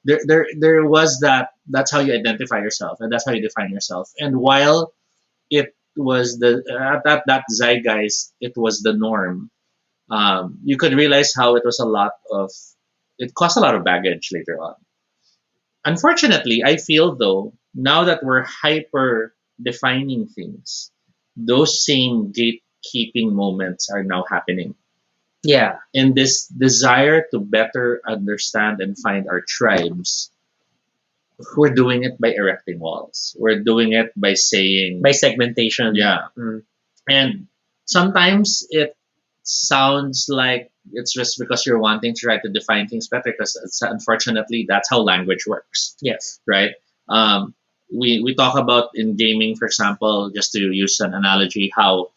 there was that. That's how you identify yourself, and that's how you define yourself. And while it was that zeitgeist, it was the norm. You could realize how it was a lot of. It caused a lot of baggage later on. Unfortunately, I feel though now that we're hyper defining things, those same gatekeeping moments are now happening. Yeah. In this desire to better understand and find our tribes, we're doing it by erecting walls. We're doing it by saying, By segmentation. yeah. Mm. And sometimes it sounds like it's just because you're wanting to try to define things better, because unfortunately that's how language works, Yes. right? We talk about in gaming, for example, just to use an analogy, how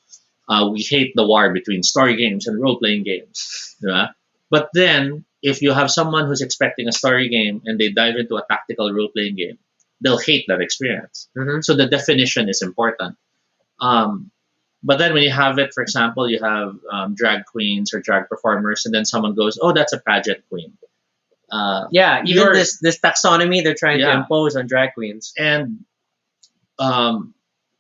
we hate the war between story games and role playing games. Diba? But then, if you have someone who's expecting a story game and they dive into a tactical role playing game, they'll hate that experience. Mhm. So the definition is important. But then when you have it, for example, you have drag queens or drag performers, and then someone goes, "Oh, that's a pageant queen." Yeah. Even You're- this taxonomy they're trying to Yeah. impose on drag queens. And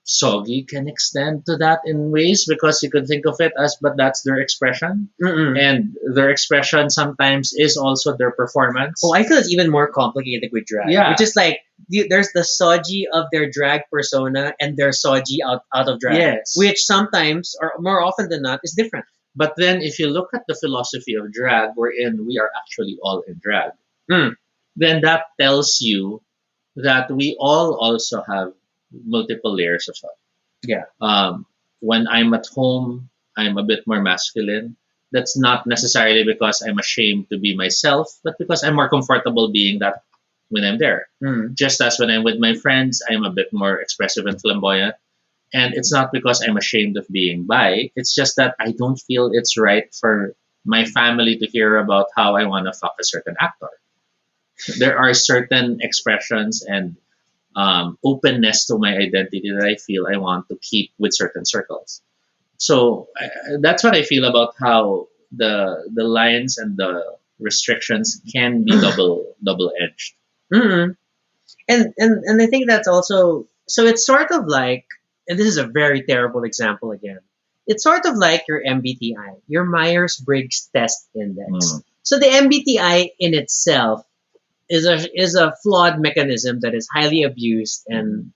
SOGIE can extend to that in ways because you could think of it as, but that's their expression, Mm-mm. and their expression sometimes is also their performance. Oh, I feel it's even more complicated with drag. Yeah. Which is like there's the SOGIE of their drag persona and their SOGIE out of drag. Yes. Which sometimes, or more often than not, is different. But then if you look at the philosophy of drag, wherein we are actually all in drag, Mm. then that tells you that we all also have multiple layers of stuff. Yeah. When I'm at home, I'm a bit more masculine. That's not necessarily because I'm ashamed to be myself, but because I'm more comfortable being that when I'm there. Mm. Just as when I'm with my friends, I'm a bit more expressive and flamboyant. And it's not because I'm ashamed of being bi. It's just that I don't feel it's right for my family to hear about how I want to fuck a certain actor. There are certain expressions and openness to my identity that I feel I want to keep with certain circles. So that's what I feel about how the lines and the restrictions can be double edged. Mm-mm. And I think that's also, so it's sort of like, and this is a very terrible example again. It's sort of like your MBTI, your Myers-Briggs Test Index. Mm. So the MBTI in itself is a flawed mechanism that is highly abused and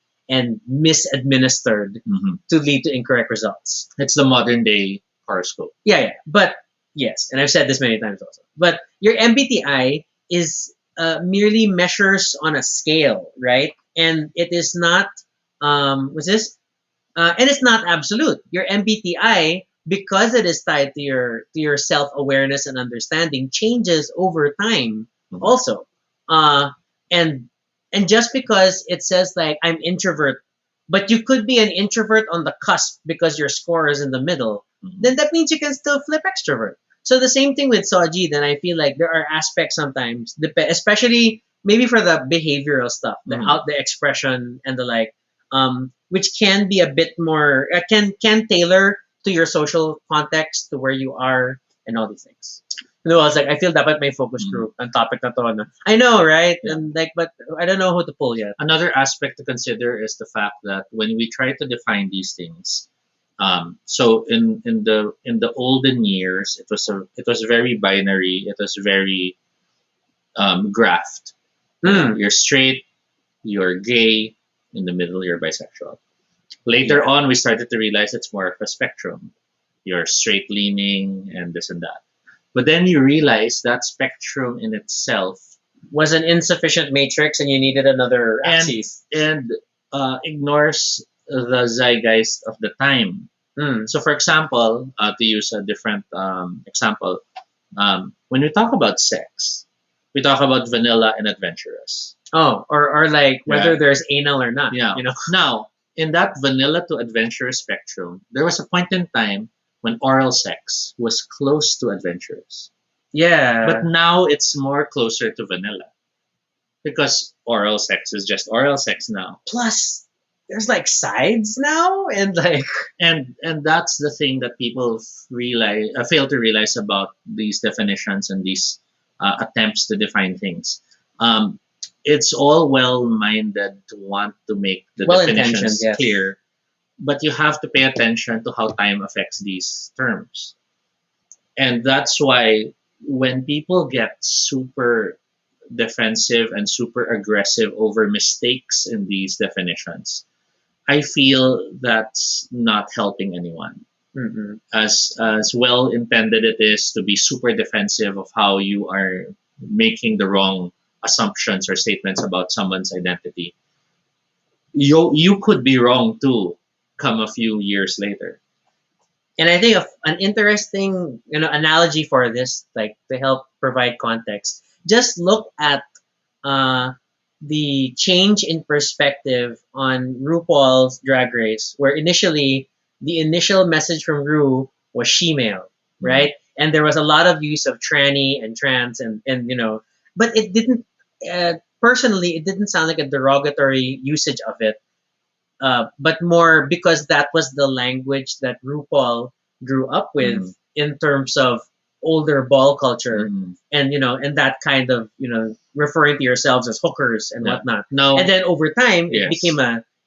misadministered Mhm. to lead to incorrect results. It's the modern day horoscope. Yeah, yeah. But Yes, and I've said this many times also. But your MBTI is merely measures on a scale, right? And it is not what's this? And it's not absolute. Your MBTI, because it is tied to your self awareness and understanding, changes over time. Mhm. Also, uh, and and just because it says like I'm introvert, but you could be an introvert on the cusp because your score is in the middle, Mhm. then that means you can still flip extrovert. So the same thing with SOGIE. Then I feel like there are aspects sometimes, especially maybe for the behavioral stuff, Mhm. the expression and the like, which can be a bit more can tailor to your social context, to where you are, and all these things. No, I was like, I feel dapat may focus Mhm. group on topic na to. No? I know, right? Yeah. And like, but I don't know who to pull yet. Another aspect to consider is the fact that when we try to define these things, so in the olden years, it was very binary. It was very graphed. Hmm. You're straight, you're gay, in the middle you're bisexual. Later Yeah. on, we started to realize it's more of a spectrum. You're straight leaning and this and that. But then you realize that spectrum in itself Was an insufficient matrix, and you needed another and axis. and ignores the zeitgeist of the time. Hmm. So, for example, to use a different example, when we talk about sex, we talk about vanilla and adventurous. Oh, or like whether Right. there's anal or not. Yeah. You know. Now, in that vanilla to adventurous spectrum, there was a point in time when oral sex was close to adventurous. Yeah. But now it's more closer to vanilla because oral sex is just oral sex now. Plus, there's like sides now, and like And that's the thing that people realize fail to realize about these definitions and these attempts to define things. Um, it's all well-minded to want to make the well intentioned. definitions Yes. clear, but you have to pay attention to how time affects these terms. And that's why when people get super defensive and super aggressive over mistakes in these definitions, I feel that's not helping anyone. Mm-mm. As well intended it is to be super defensive of how you are making the wrong assumptions or statements about someone's identity. You could be wrong too, come a few years later. And I think an interesting analogy for this, like to help provide context, just look at uh, the change in perspective on RuPaul's Drag Race, where initially the initial message from Ru was she-male, right? And there was a lot of use of tranny and trans, and but it didn't. Personally, it didn't sound like a derogatory usage of it, but more because that was the language that RuPaul grew up with Mhm. in terms of older ball culture, Mhm. and that kind of referring to yourselves as hookers and Yeah. whatnot. No, And then over time, Yes.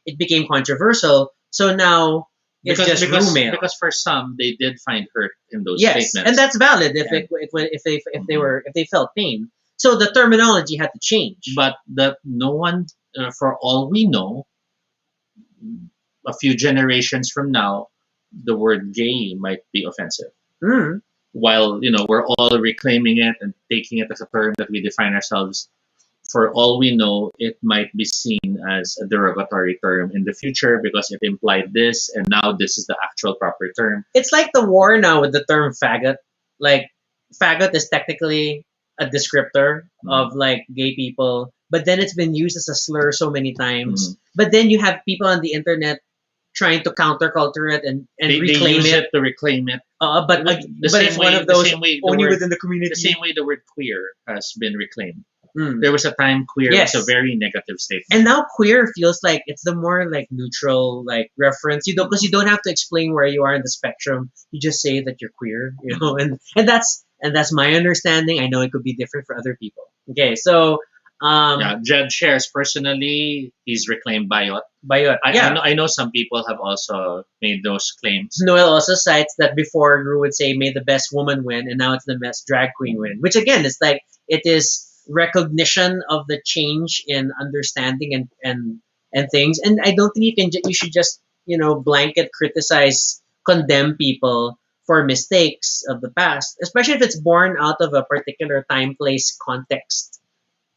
it became controversial. So now it's because just because Ru-male. because for some they did find hurt in those Yes, statements. and that's valid if And- if they felt pain. So the terminology had to change. But that no one, for all we know, a few generations from now, the word gay might be offensive. Mm. While we're all reclaiming it and taking it as a term that we define ourselves, for all we know, it might be seen as a derogatory term in the future because it implied this, and now this is the actual proper term. It's like the war now with the term faggot. Like faggot is technically a descriptor of like gay people, but then it's been used as a slur so many times. But then you have people on the internet trying to counterculture it and They reclaim use it. it to reclaim it. But The but same it's way, one of those the same way the only word, within the community. the same way the word queer has been reclaimed. Mm. There was a time queer Yes. was a very negative statement. And now queer feels like it's the more like neutral like reference. Because you don't have to explain where you are in the spectrum. You just say that you're queer, and that's my understanding. I know it could be different for other people. Okay, so Yeah, Jed shares personally, he's reclaimed Bayot. Bayot. I know some people have also made those claims. Noel also cites that before Ru would say may the best woman win, and now it's the best drag queen win. Which again is like it is recognition of the change in understanding and things. And I don't think you should just blanket criticize, condemn people for mistakes of the past, especially if it's born out of a particular time, place, context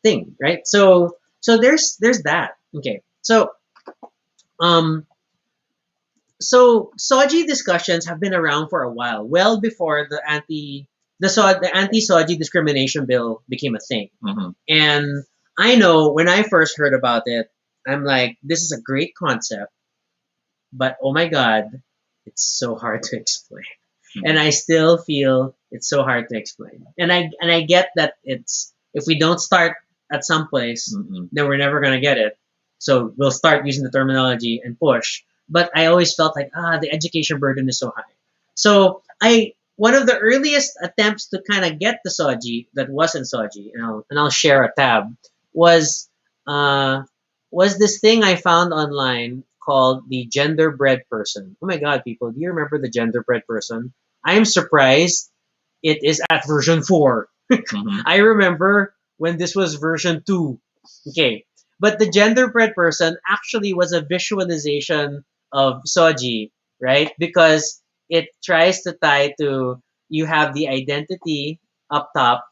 thing, right? So there's that. Okay. Um so SOGIE discussions have been around for a while, well before the anti-SOGIE discrimination bill became a thing. Mhm. And I know when I first heard about it, I'm like, this is a great concept, but oh my god, it's so hard to explain. And I still feel it's so hard to explain. And I get that it's if we don't start at some place, Mhm. then we're never gonna get it. So we'll start using the terminology and push. But I always felt like the education burden is so high. So I one of the earliest attempts to kind of get the SOGI that wasn't SOGI, and I'll share a tab was uh was this thing I found online called the genderbread person. Oh my god, people, do you remember the genderbread person? I am surprised it is at version 4. Mhm. I remember when this was version 2. Okay. But the genderbread person actually was a visualization of Soji, right? Because it tries to tie to you have the identity up top,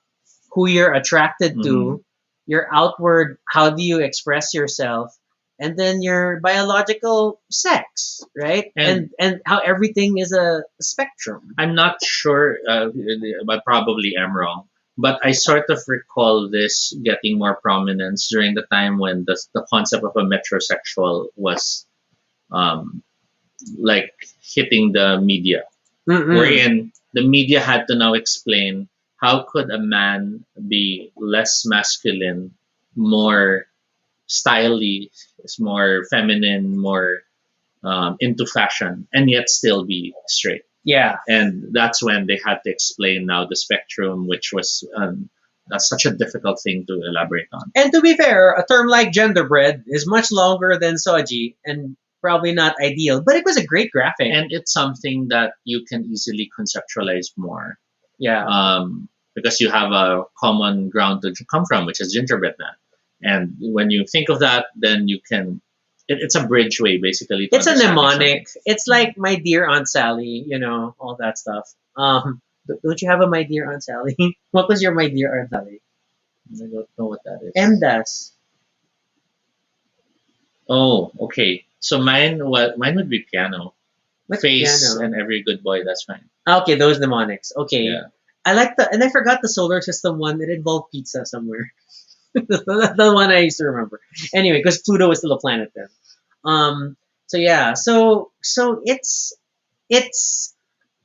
who you're attracted Mhm. to, your outward, how do you express yourself, and then your biological sex, right? And And how everything is a spectrum. I'm not sure, but probably am wrong. But I sort of recall this getting more prominence during the time when the concept of a metrosexual was um, like hitting the media, Mm-mm. wherein the media had to now explain how could a man be less masculine, more stylish, is more feminine, more into fashion, and yet still be straight. Yeah. And that's when they had to explain now the spectrum, which was that's such a difficult thing to elaborate on. And to be fair, a term like genderbread is much longer than soji and probably not ideal, but it was a great graphic. And it's something that you can easily conceptualize more, Yeah. because you have a common ground to come from, which is gingerbread man. And when you think of that, then you can. It's a bridge way, basically. To It's a understanding mnemonic. something. It's like my dear Aunt Sally, all that stuff. Don't you have a my dear Aunt Sally? What was your my dear Aunt Sally? I don't know what that is. M das. Oh, okay. So mine would be piano. What's Face piano? and every good boy. That's fine. Okay, those mnemonics. Okay. Yeah. I like and I forgot the solar system one. It involved pizza somewhere. That's the one I used to remember. Anyway, because Pluto was still a planet then. Um. So yeah. So it's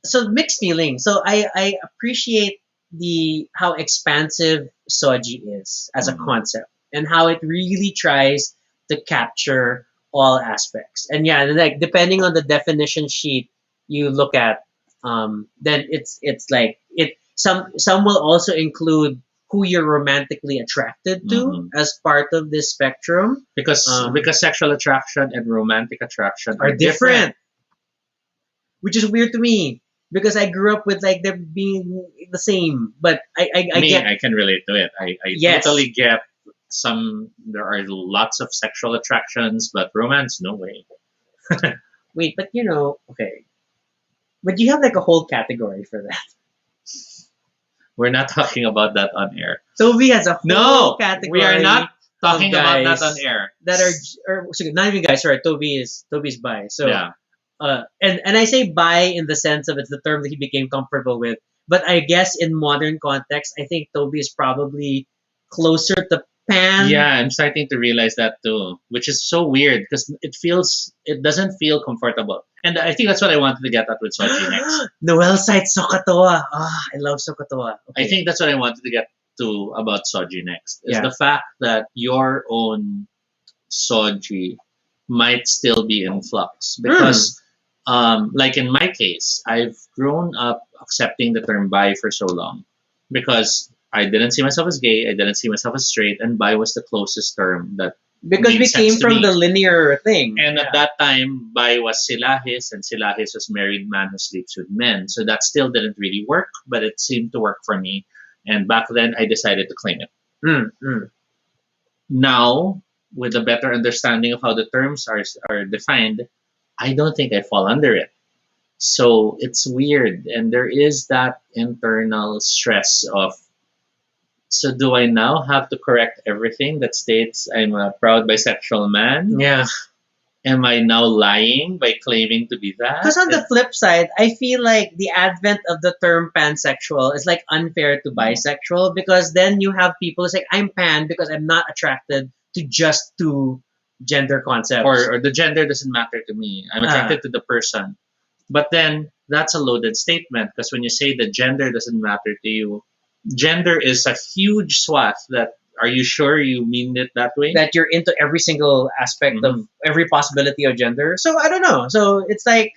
so mixed feeling. So I appreciate the how expansive Soji is as a Mhm. concept and how it really tries to capture all aspects. And yeah, like depending on the definition sheet you look at, then it's like it some will also include who you're romantically attracted to Mhm. as part of this spectrum Because sexual attraction and romantic attraction are different, which is weird to me because I grew up with like them being the same. But I Me, get I can relate to it. I yes. totally get some. There are lots of sexual attractions, but romance, no way. Wait, but okay. But you have like a whole category for that. We're not talking about that on air. Toby has a whole No, category. we are not talking of about guys that on air. that are or sorry, not even guys. Sorry, Toby's bi. So Yeah. and I say bi in the sense of it's the term that he became comfortable with. But I guess in modern context, I think Toby is probably closer to pan. Yeah, I'm starting to realize that too, which is so weird because it doesn't feel comfortable. And I think that's what I wanted to get at with Sochi next. Noel site Sokatoa. I love Sokatoa. I think that's what I wanted to get to about Soji next. Is Yeah. the fact that your own Soji might still be in flux. Because, like in my case, I've grown up accepting the term bi for so long. Because I didn't see myself as gay, I didn't see myself as straight, and bi was the closest term that because we made sense came to from me. the linear thing. And at that time, bi was silahis, and silahis was married man who sleeps with men. So that still didn't really work, but it seemed to work for me. And back then, I decided to claim it. Now, with a better understanding of how the terms are defined, I don't think I fall under it. So it's weird, and there is that internal stress of, so do I now have to correct everything that states I'm a proud bisexual man? Yeah. Am I now lying by claiming to be that? Because on the flip side, I feel like the advent of the term pansexual is like unfair to bisexual because then you have people who say I'm pan because I'm not attracted to just two gender concepts. Or the gender doesn't matter to me. I'm attracted to the person. But then that's a loaded statement because when you say the gender doesn't matter to you, gender is a huge swath that, are you sure you mean it that way? that you're into every single aspect of Mhm. every possibility of gender. So I don't know. So it's like,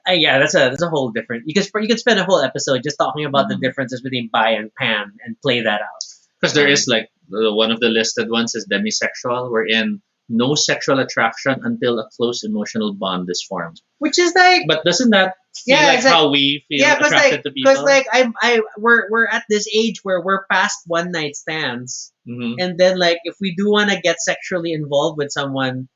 yeah, that's a whole different. You could spend a whole episode just talking about the Mhm. differences between bi and pan and play that out. Because there is like one of the listed ones is demisexual, wherein no sexual attraction until a close emotional bond is formed. Which is like, But doesn't that feel yeah, like it's like, how we feel yeah, because attracted like, to people? we're at this age where we're past one night stands, Mhm. and then like if we do want to get sexually involved with someone,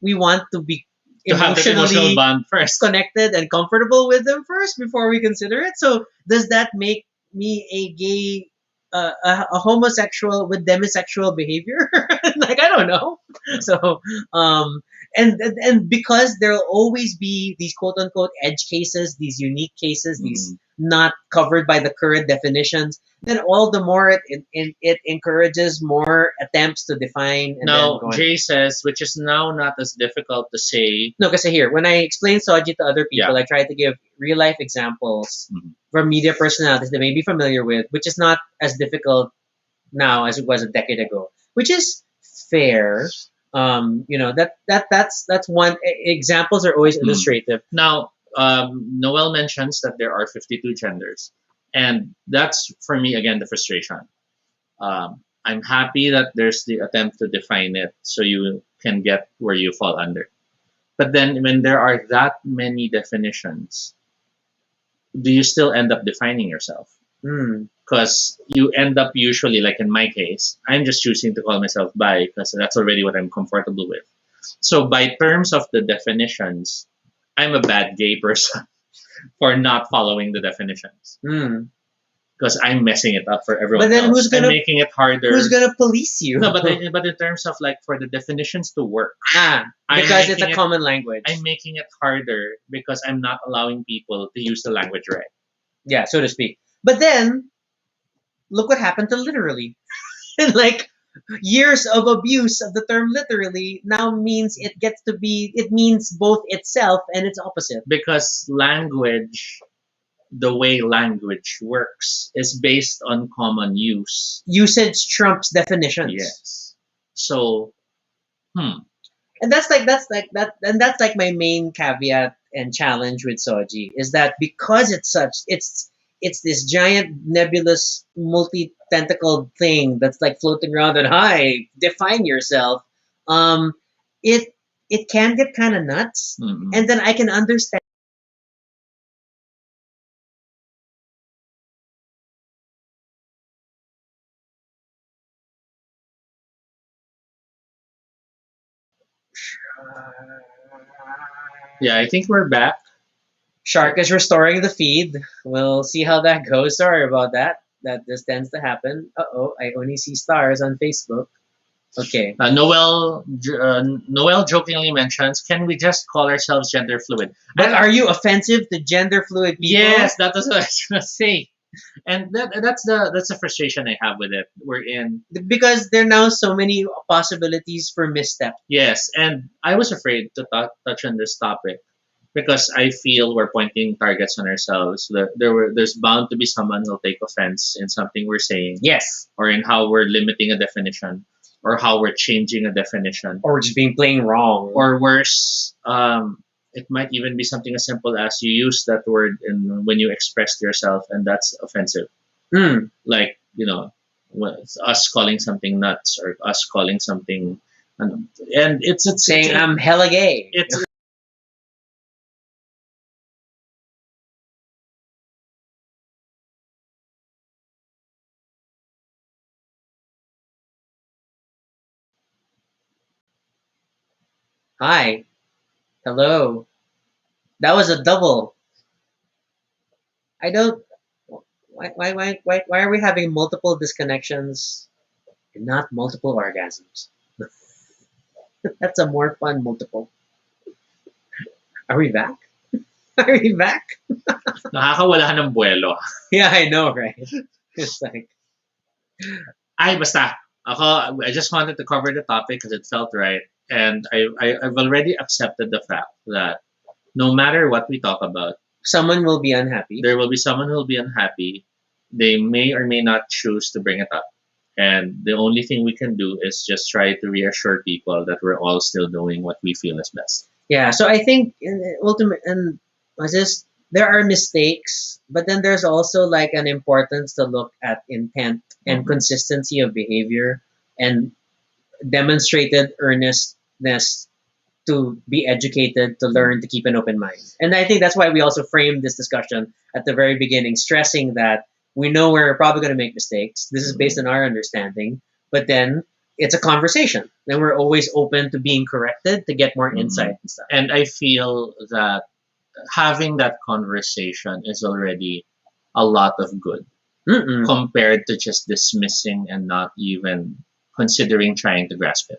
we want to be To have that emotional emotionally bond first. connected and comfortable with them first before we consider it. So does that make me a gay, a homosexual with demisexual behavior? Like I don't know. So um, and because there'll always be these quote unquote edge cases, these unique cases, these Mhm. not covered by the current definitions, then all the more it encourages more attempts to define and then Now, go on. Jay says, which is now not as difficult to say. No, kasi here, when I explain SOGIE to other people, Yeah. I try to give real life examples Mhm. from media personalities they may be familiar with, which is not as difficult now as it was a decade ago, which is fair. That's one. Examples are always illustrative. Now, Noel mentions that there are 52 genders. And that's, for me, again, the frustration. I'm happy that there's the attempt to define it so you can get where you fall under. But then, when there are that many definitions, do you still end up defining yourself? Hmm. Because you end up usually, like in my case, I'm just choosing to call myself bi because that's already what I'm comfortable with. So, by terms of the definitions, I'm a bad gay person for not following the definitions Hmm. because I'm messing it up for everyone But then else. who's gonna I'm making it harder. who's gonna police you? No, but in terms of like for the definitions to work, Ah, I'm because it's a making it- common language. I'm making it harder because I'm not allowing people to use the language right. Yeah, so to speak. But then look what happened to literally. And like years of abuse of the term literally now means it means both itself and its opposite. Because language, the way language works, is based on common use. Usage trumps definitions. Yes. So, And that's like my main caveat and challenge with SOGIE is that because it's this giant nebulous multi-tentacled thing that's like floating around and hi define yourself. um it it can get kind of nuts, and then I can understand. yeah, I think we're back. Shark is restoring the feed. We'll see how that goes. Sorry about that. That this tends to happen. Uh-oh, I only see stars on Facebook. Okay. Noel jokingly mentions, "Can we just call ourselves gender fluid?" But And- are you offensive to gender fluid people? Yes, that was what I was gonna say, and that's the frustration I have with it. We're in Because there are now so many possibilities for misstep. yes, and I was afraid to touch on this topic because I feel we're pointing targets on ourselves. There's bound to be someone who'll take offense in something we're saying, Yes. or in how we're limiting a definition, or how we're changing a definition. Or just being plain wrong. Or worse, it might even be something as simple as you use that word when you expressed yourself, and that's offensive. Hmm. Like, us calling something nuts or us calling something, and it's saying I'm hella gay. it's Hi. Hello. That was a double. I don't. Why are we having multiple disconnections and not multiple orgasms? That's a more fun multiple. Are we back? Are we back? Nakakawala ng buwelo. Yeah, I know, right? It's like, Ay, basta. Ako, I just wanted to cover the topic because it felt right. And I've already accepted the fact that no matter what we talk about, someone will be unhappy. there will be someone who will be unhappy. They may or may not choose to bring it up. And the only thing we can do is just try to reassure people that we're all still doing what we feel is best. Yeah, so I think ultimate and was this there are mistakes, but then there's also like an importance to look at intent and Mhm. consistency of behavior and demonstrated earnestness to be educated, to learn, to keep an open mind. And I think that's why we also framed this discussion at the very beginning, stressing that we know we're probably going to make mistakes. This is based on our understanding, but then it's a conversation. Then we're always open to being corrected to get more Mhm. insight and stuff. And I feel that having that conversation is already a lot of good Mm-mm. compared to just dismissing and not even considering trying to grasp it.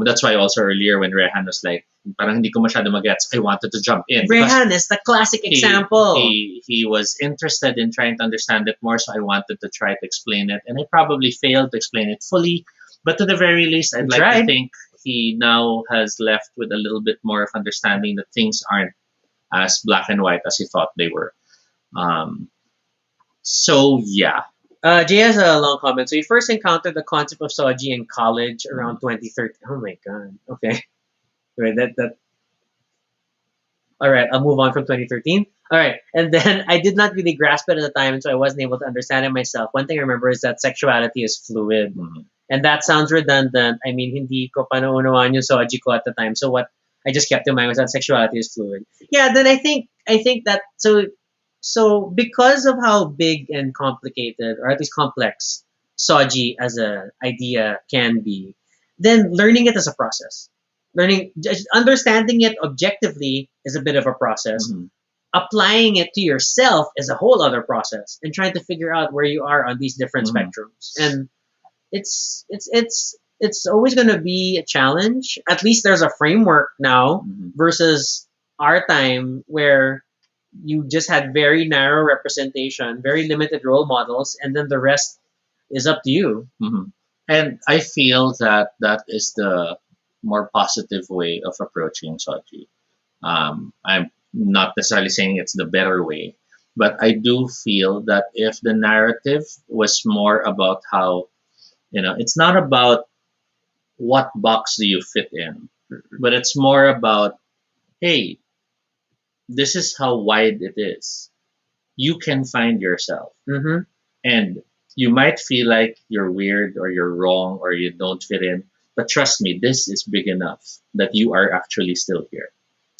That's why also earlier when Rehan was like, parang hindi ko masyado magets, I wanted to jump in. because Rehan is the classic he, example. he was interested in trying to understand it more, so I wanted to try to explain it. And I probably failed to explain it fully. But to the very least, I'd You like to tried. think he now has left with a little bit more of understanding that things aren't as black and white as he thought they were. So yeah. Jay has a long comment. So he first encountered the concept of SOGIE in college around 2013. Oh my god. Okay. Right, that all right, I'll move on from 2013. All right, and then I did not really grasp it at the time, and so I wasn't able to understand it myself. One thing I remember is that sexuality is fluid, Mhm. and that sounds redundant. I mean, hindi ko pa naunawaan yung SOGIE ko at the time. So what I just kept in mind was that sexuality is fluid. Yeah, then I think that so because of how big and complicated, or at least complex, SOGIE as a idea can be, then learning it as a process. Just understanding it objectively is a bit of a process. Mhm. Applying it to yourself is a whole other process, and trying to figure out where you are on these different Mhm. spectrums. And it's always going to be a challenge. At least there's a framework now Mhm. versus our time where you just had very narrow representation, very limited role models, and then the rest is up to you. Mhm. And I feel that that is the more positive way of approaching Sochi. I'm not necessarily saying it's the better way, but I do feel that if the narrative was more about how, it's not about what box do you fit in, but it's more about, hey, this is how wide it is. You can find yourself. Hmm. And you might feel like you're weird or you're wrong or you don't fit in, but trust me, this is big enough that you are actually still here.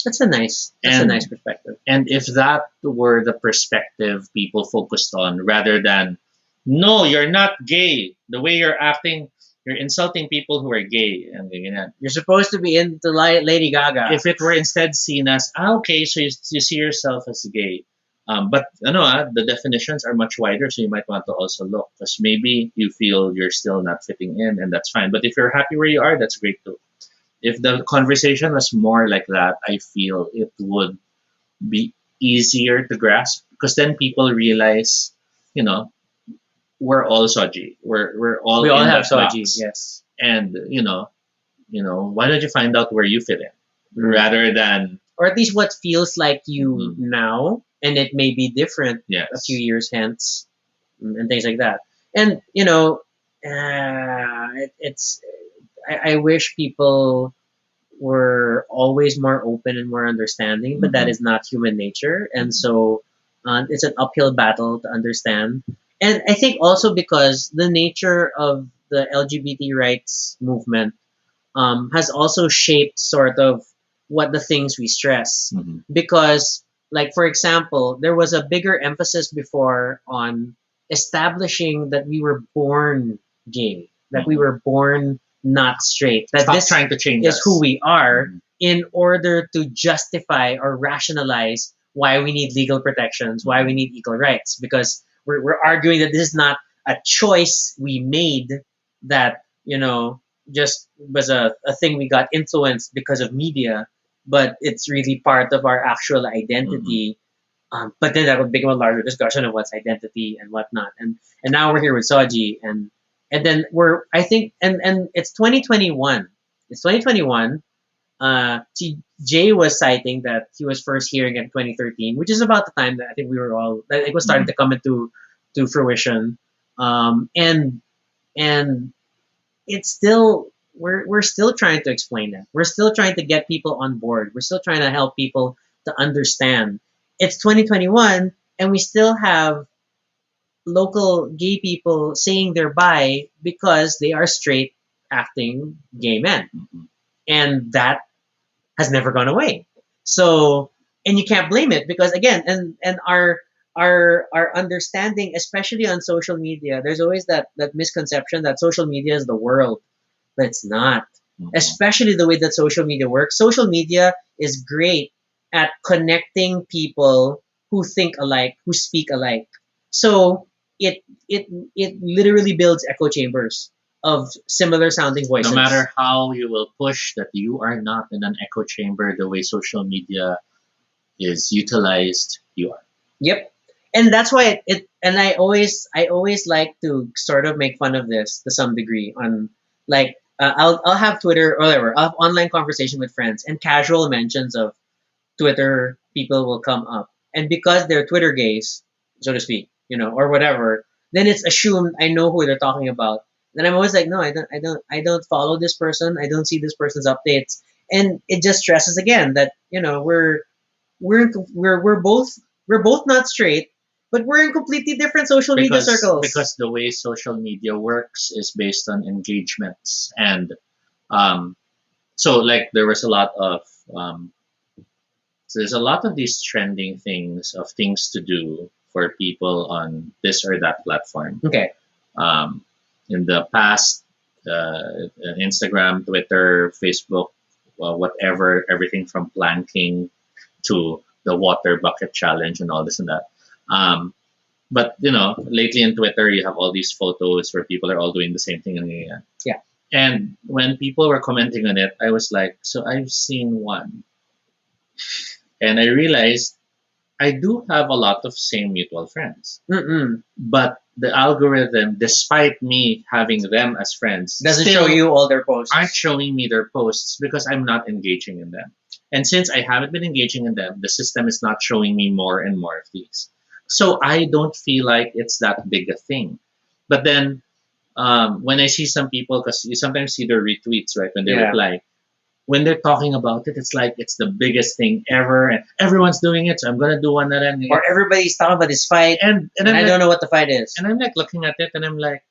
That's a And nice perspective. and if that were the perspective people focused on rather than, no, you're not gay. The way you're acting, you're insulting people who are gay and ganyan. You're supposed to be into Lady Gaga. If it were instead seen as, okay, so you see yourself as gay. But the definitions are much wider, so you might want to also look because maybe you feel you're still not fitting in, and that's fine. But if you're happy where you are, that's great too. If the conversation was more like that, I feel it would be easier to grasp because then people realize, you know, we're all soji. We're all We all in have that SOGIE, box. yes. And why don't you find out where you fit in rather than Or at least what feels like you Mhm. now, and it may be different yes. a few years hence, and things like that. And it's I wish people were always more open and more understanding, but that Mhm. is not human nature, and so it's an uphill battle to understand. And I think also because the nature of the LGBT rights movement has also shaped sort of what the things we stress. Mhm. Because, like, for example, there was a bigger emphasis before on establishing that we were born gay, that we Mhm. were born not straight, that Stop this trying to change is us. who we are, Mhm. in order to justify or rationalize why we need legal protections, why we need equal rights, because we're arguing that this is not a choice we made, that, just was a thing we got influenced because of media, but it's really part of our actual Mm-hmm. identity. But then that would become a larger discussion of what's identity and whatnot. And now we're here with SOGIE, and then I think, and it's 2021. It's 2021. Jay was citing that he was first hearing in 2013, which is about the time that I think we were all, that it was starting to come into to fruition. And it's still, we're still trying to explain it. We're still trying to get people on board. We're still trying to help people to understand. It's 2021, and we still have local gay people saying they're bi because they are straight acting gay men, Mm-hmm. and that has never gone away. So, and you can't blame it, because again, and our understanding, especially on social media, there's always that misconception that social media is the world, but it's not. Mm-hmm. Especially the way that social media works. Social media is great at connecting people who think alike, who speak alike. So it literally builds echo chambers of similar sounding No voices. matter how you will push that you are not in an echo chamber, the way social media is utilized, you are. Yep. And that's why and I always like to sort of make fun of this to some degree, on, like, I'll have Twitter or whatever, I'll have online conversation with friends, and casual mentions of Twitter people will come up. And because they're Twitter gays, so to speak, or whatever, then it's assumed I know who they're talking about. Then I'm always like, no, I don't follow this person. I don't see this person's updates. And it just stresses again that, we're both not straight, but we're in completely different social media circles. Because the way social media works is based on engagements, and um, so like um, there's a lot of these trending things of things to do for people on this or that platform. Okay. um, in the past, Instagram, Twitter, Facebook, whatever, everything from planking to the water bucket challenge and all this and that. But lately in Twitter, you have all these photos where people are all doing the same thing. Yeah. And when people were commenting on it, I was like, so I've seen one, and I realized I do have a lot of same mutual friends. Mm-mm. But the algorithm, despite me having them as friends, Doesn't still show you all their posts. aren't showing me their posts because I'm not engaging in them. And since I haven't been engaging in them, the system is not showing me more and more of these. So I don't feel like it's that big a thing. But then when I see some people, because you sometimes see their retweets, right, when they Yeah. reply, when they're talking about it, it's like it's the biggest thing ever, and everyone's doing it, so I'm gonna do one. Or everybody's talking about this fight, And and I don't know what the fight is. and I'm like looking at it, and I'm like,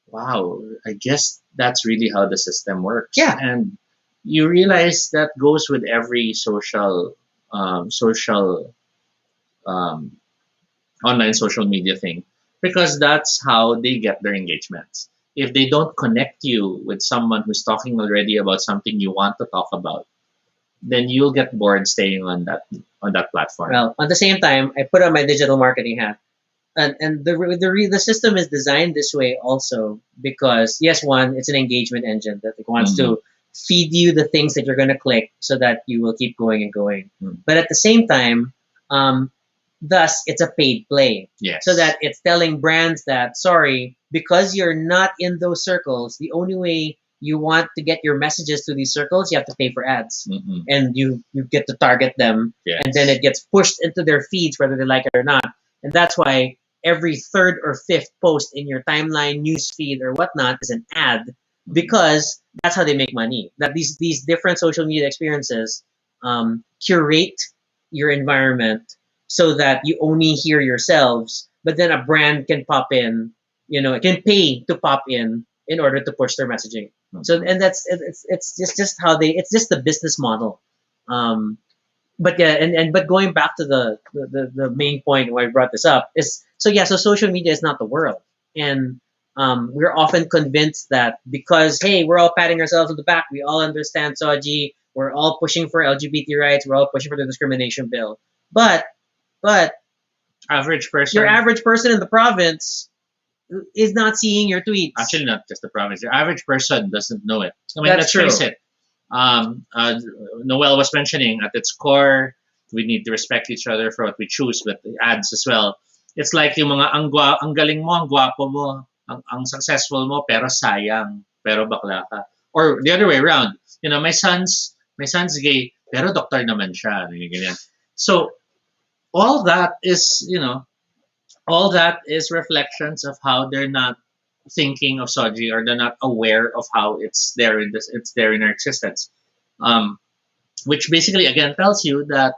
wow, I guess that's really how the system works. Yeah. And you realize that goes with every social um, online social media thing, because that's how they get their engagements. If they don't connect you with someone who's talking already about something you want to talk about, then you'll get bored staying on that platform. Well, at the same time, I put on my digital marketing hat, and the system is designed this way also because, yes, one, it's an engagement engine that it wants to feed you the things that you're going to click so that you will keep going and going. But at the same time, thus it's a paid play. Yes. So that it's telling brands that, sorry, because you're not in those circles, the only way you want to get your messages to these circles, you have to pay for ads. Mhm. And you get to target them, Yes. and then it gets pushed into their feeds whether they like it or not. And that's why every third or fifth post in your timeline, news feed, or whatnot is an ad, because that's how they make money. That these different social media experiences curate your environment so that you only hear yourselves, but then a brand can pop in, it can pay to pop in order to push their messaging. So, and that's it's just how it's just the business model. But yeah, but going back to the main point why I brought this up is, so social media is not the world, and we're often convinced that because, hey, we're all patting ourselves on the back, we all understand SOGIE, we're all pushing for LGBT rights, we're all pushing for the discrimination bill. But but Average your person, average person in the province is not seeing your tweets. actually not just the province, the average person doesn't know it. I mean, That's let's face true. it. Noel was mentioning at its core, we need to respect each other for what we choose, but the ads as well. It's like yung mga ang galing mo, ang gwapo mo, ang successful mo, pero sayang, pero bakla ka. Or the other way around. You know, my son's gay, pero doctor naman siya. Ganyan. So all that is, all that is reflections of how they're not thinking of SOGIE, or they're not aware of how it's there in our existence. Um, which basically again tells you that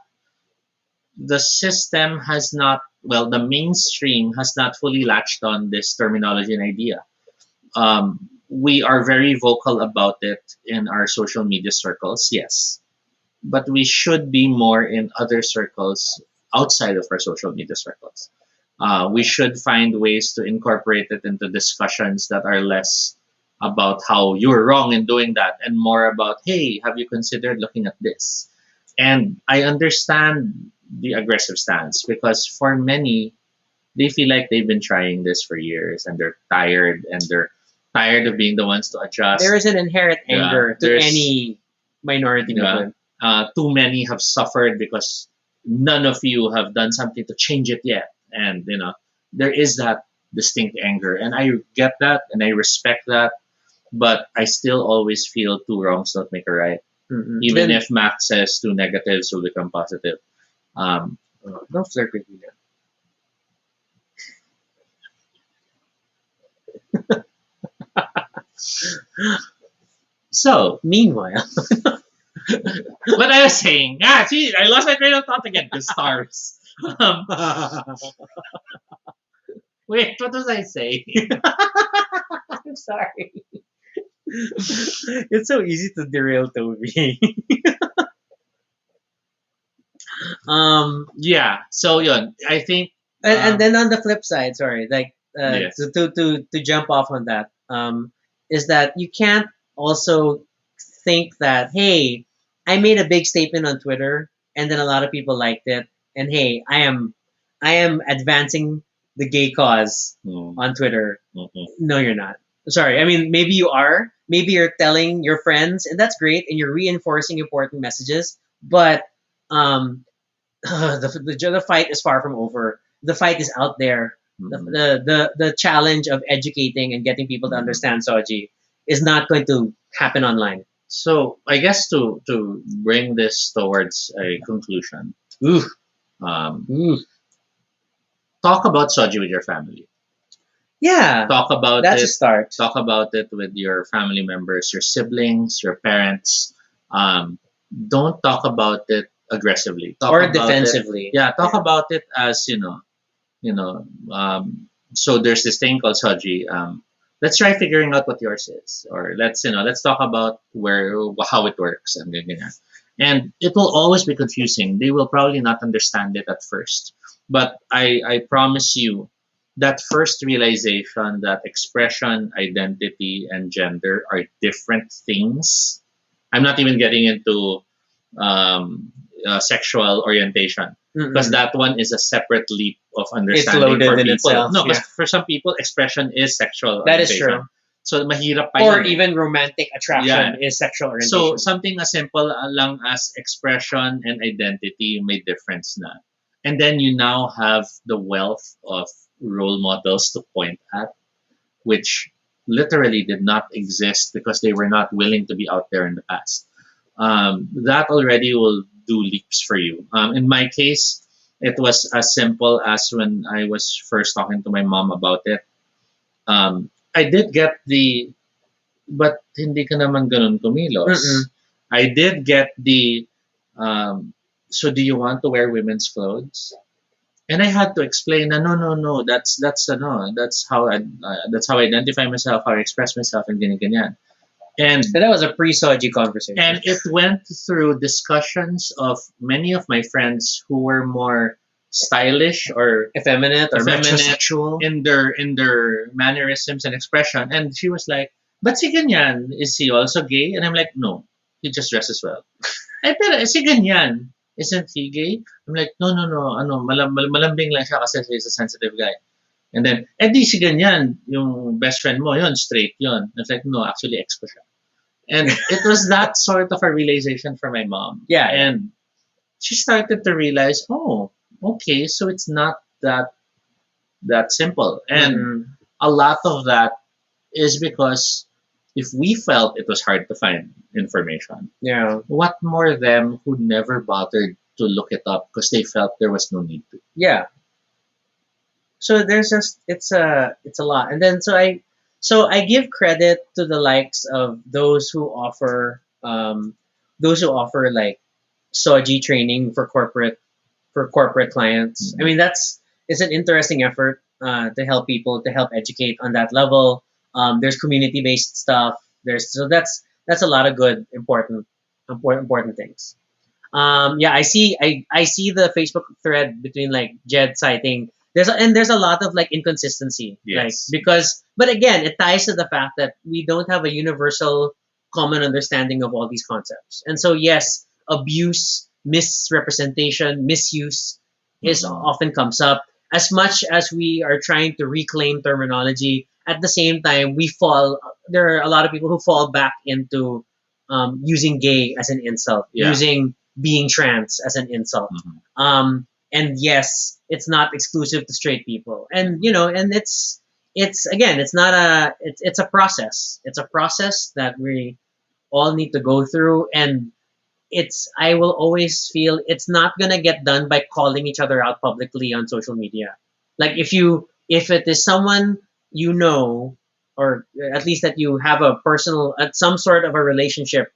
the system has not, well, the mainstream has not fully latched on this terminology and idea. We are very vocal about it in our social media circles, yes, but we should be more in other circles outside of our social media circles. We should find ways to incorporate it into discussions that are less about how you're wrong in doing that and more about, hey, have you considered looking at this? And I understand the aggressive stance because for many, they feel like they've been trying this for years and they're tired, and they're tired of being the ones to adjust. There is an inherent Yeah, anger to there's- any minority Yeah. movement. Too many have suffered because none of you have done something to change it yet. And, there is that distinct anger. And I get that and I respect that. But I still always feel two wrongs don't make a right. Mm-mm. Even Then- if math says two negatives will become positive. don't flirt with me. So, Meanwhile, what I was saying, see, I lost my train of thought again. The stars. Um, wait, what was I saying? I'm sorry. It's so easy to derail Toby. Yeah, so yun, I think, And then on the flip side, sorry, like Yes. to jump off on that, is that you can't also think that, hey, I made a big statement on Twitter and then a lot of people liked it, and hey, I am advancing the gay cause mm, on Twitter. mm-mm. No, you're not. Sorry, I mean maybe you are. Maybe you're telling your friends, and that's great, and you're reinforcing important messages. But the fight is far from over. The fight is out there. The challenge of educating and getting people to understand SOGIE is not going to happen online. So I guess to bring this towards a conclusion, Ooh, um, ooh. talk about SOGIE with your family. Yeah, Talk about that's a it. start. Talk about it with your family members, your siblings, your parents. Don't talk about it aggressively. Talk Or about defensively. It, yeah, talk about it as you know. So there's this thing called SOGIE. Let's try figuring out what yours is, or let's talk about how it works and ganyan. And it will always be confusing. They will probably not understand it at first, but I promise you that first realization that expression, identity, and gender are different things. I'm not even getting into sexual orientation because Mm-mm. that one is a separate leap of understanding loaded for in people. itself, No, because yeah. for some people, expression is sexual. That is orientation. true. So mahirap pa Or yun eh. even romantic attraction Yeah. is sexual orientation. So something as simple lang as expression and identity made difference na. And then you now have the wealth of role models to point at, which literally did not exist because they were not willing to be out there in the past. That already will do leaps for you. In my case, it was as simple as when I was first talking to my mom about it. I did get but hindi ka naman ganun kumilos. Mm-mm. I did get so do you want to wear women's clothes? And I had to explain na no, that's how I identify myself, how I express myself, and ganyan. And So that was a pre-SOGIE conversation. and it went through discussions of many of my friends who were more stylish or effeminate or effeminate metrosexual. in their mannerisms and expression. And she was like, "But si ganyan, is he also gay?" And I'm like, "No, he just dresses well." Eh, pero si ganyan, Isn't he gay? I'm like, no, no, no, ano, malambing lang siya kasi he's a sensitive guy. And then, di si ganyan, yung best friend mo, yun, straight yun. It's like, no, actually, ex ko siya. And it was that sort of a realization for my mom. Yeah. And she started to realize, oh, okay, so it's not that simple. And Mhm. a lot of that is because if we felt it was hard to find information, Yeah. what more them who never bothered to look it up because they felt there was no need to. Yeah. So there's just it's a lot. And then so I give credit to the likes of those who offer like SOGIE training for corporate clients. I Mhm. mean, it's an interesting effort to help people, to help educate on that level. There's community based stuff. That's a lot of good important things. Yeah, I see the Facebook thread between like Jed citing there's a lot of like inconsistency, like Yes. because but again it ties to the fact that we don't have a universal common understanding of all these concepts, and so yes, abuse, misrepresentation, misuse is Mhm. often comes up. As much as we are trying to reclaim terminology, at the same time there are a lot of people who fall back into using gay as an insult, Yeah. using being trans as an insult. Mhm. And yes, it's not exclusive to straight people. And and it's again, it's not a it's a process. It's a process that we all need to go through, and I will always feel it's not gonna get done by calling each other out publicly on social media. Like if it is someone you know, or at least that you have a personal some sort of a relationship,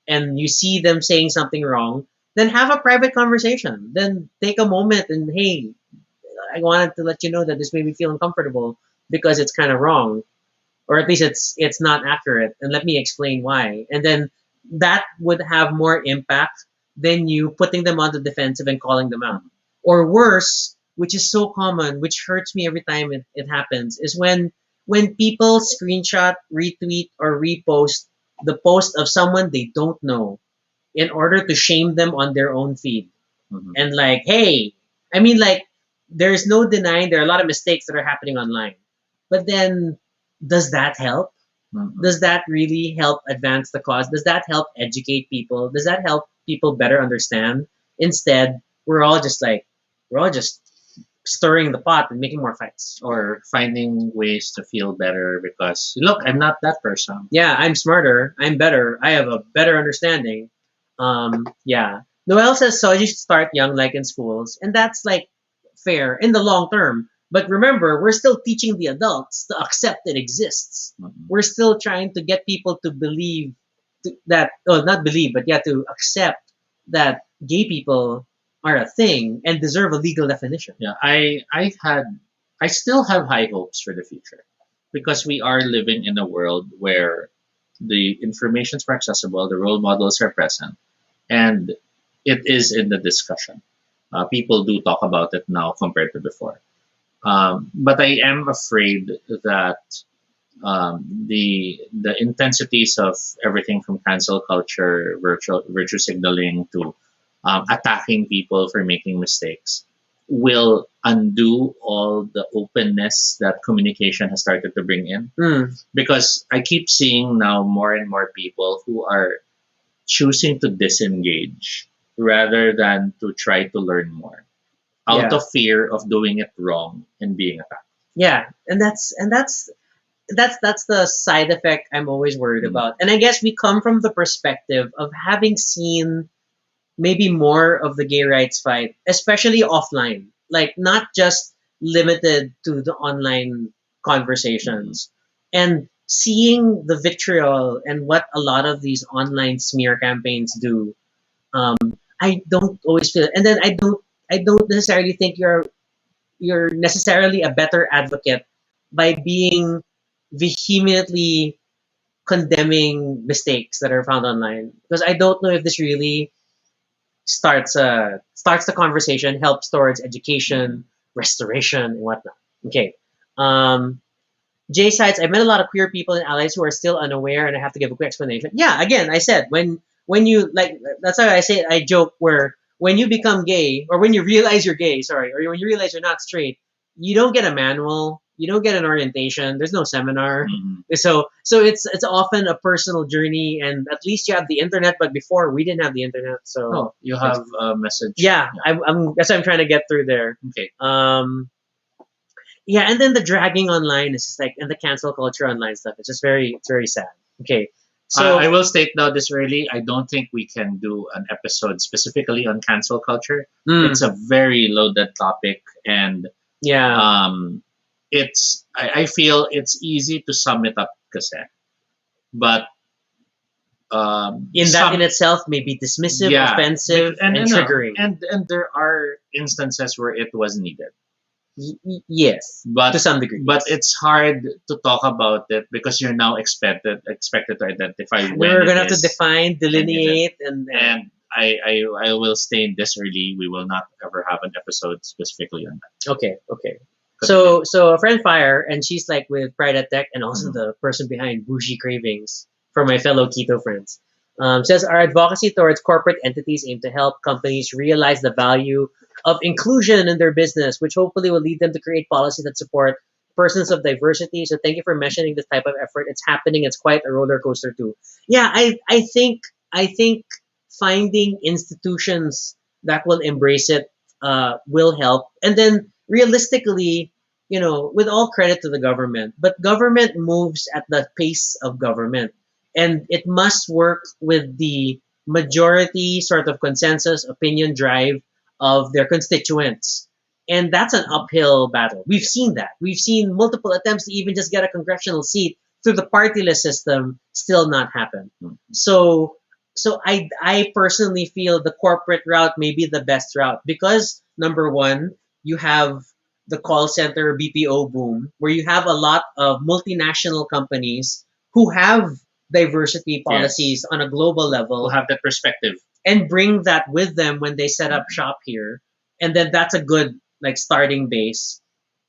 and you see them saying something wrong, then have a private conversation. Then take a moment and, hey, I wanted to let you know that this made me feel uncomfortable because it's kind of wrong, or at least it's not accurate, and let me explain why. And then that would have more impact than you putting them on the defensive and calling them out. Or worse, which is so common, which hurts me every time it happens, is when people screenshot, retweet, or repost the post of someone they don't know in order to shame them on their own feed. Mhm. And like, hey, I mean, like, there's no denying there are a lot of mistakes that are happening online. But then, does that help? Mhm. Does that really help advance the cause? Does that help educate people? Does that help people better understand? Instead, we're all just stirring the pot and making more fights. Or finding ways to feel better because look, I'm not that person. Yeah, I'm smarter. I'm better. I have a better understanding. Yeah. Noel says so you should start young, like in schools, and that's like fair in the long term. But remember, we're still teaching the adults to accept it exists. Mhm. We're still trying to get people to believe that, oh, not believe, but yeah, to accept that gay people are a thing and deserve a legal definition. Yeah, I still have high hopes for the future because we are living in a world where the information's more accessible, the role models are present, and it is in the discussion. People do talk about it now compared to before. But I am afraid that the intensities of everything from cancel culture, virtue signaling to attacking people for making mistakes will undo all the openness that communication has started to bring in. Mm, Because I keep seeing now more and more people who are choosing to disengage rather than to try to learn more out yeah. of fear of doing it wrong and being attacked. Yeah, and that's the side effect I'm always worried Mm. about. And I guess we come from the perspective of having seen maybe more of the gay rights fight, especially offline, like not just limited to the online conversations, and seeing the vitriol and what a lot of these online smear campaigns do. I don't always feel, and then I don't necessarily think you're necessarily a better advocate by being vehemently condemning mistakes that are found online, because I don't know if this really starts the conversation, helps towards education, restoration, and whatnot. Okay. Um, Jay cites, I met a lot of queer people and allies who are still unaware, and I have to give a quick explanation. Yeah, again, I said when you like, that's why I say I joke where when you become gay, or when you realize you're gay, sorry, or when you realize you're not straight, you don't get a manual, you don't get an orientation, there's no seminar. Mhm. So it's often a personal journey, and at least you have the internet. But before, we didn't have the internet, so Oh, you have a message. yeah, I'm that's what I'm trying to get through there. Okay. Yeah, and then the dragging online is just like, and the cancel culture online stuff. It's just it's very sad. Okay, so I will state now this early. I don't think we can do an episode specifically on cancel culture. mm, It's a very loaded topic, and yeah, I feel it's easy to sum it up, kasi. But in that some, in itself may be dismissive, yeah, offensive, and no, triggering. and there are instances where it was needed, Yes, but to some degree. but yes. it's hard to talk about it because you're now expected to identify when We're gonna it have to is. define, delineate, and And I will state this early. We will not ever have an episode specifically on that. okay, okay. So a friend Fire, and she's like with Pride at Tech, and also Mhm. the person behind Bougie Cravings for my fellow keto friends. Says our advocacy towards corporate entities aim to help companies realize the value of inclusion in their business, which hopefully will lead them to create policies that support persons of diversity. So thank you for mentioning this type of effort. It's happening. It's quite a roller coaster too. Yeah, I think finding institutions that will embrace it will help. And then realistically, with all credit to the government, but government moves at the pace of government, and it must work with the majority sort of consensus opinion drive of their constituents. And that's an uphill battle. We've seen that. We've seen multiple attempts to even just get a congressional seat through the partyless system still not happen. Mhm. So I personally feel the corporate route may be the best route, because number one, you have the call center BPO boom, where you have a lot of multinational companies who have diversity policies on a global level, We'll have that perspective. and bring that with them when they set up shop here. And then that's a good like starting base.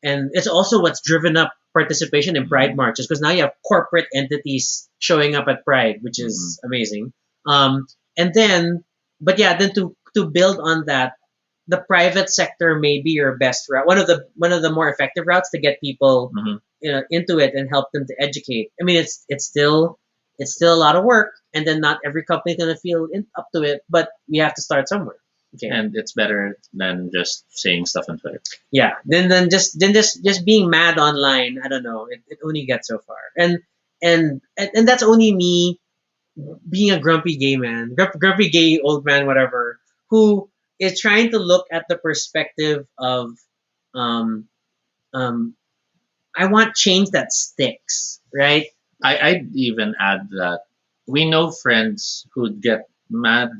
And it's also what's driven up participation in Pride marches, because now you have corporate entities showing up at Pride, which is amazing. And then, but yeah, then to build on that, the private sector may be your best route. One of the more effective routes to get people Mhm. into it and help them to educate. I mean, it's still a lot of work, and then not every company is gonna feel up to it, but we have to start somewhere. Okay. And it's better than just saying stuff on Twitter. Yeah. Then just being mad online. I don't know. It only gets so far, and that's only me being a grumpy gay man, grumpy gay old man, whatever, who is trying to look at the perspective of, um, um, I want change that sticks, right? I'd even add that we know friends who'd get mad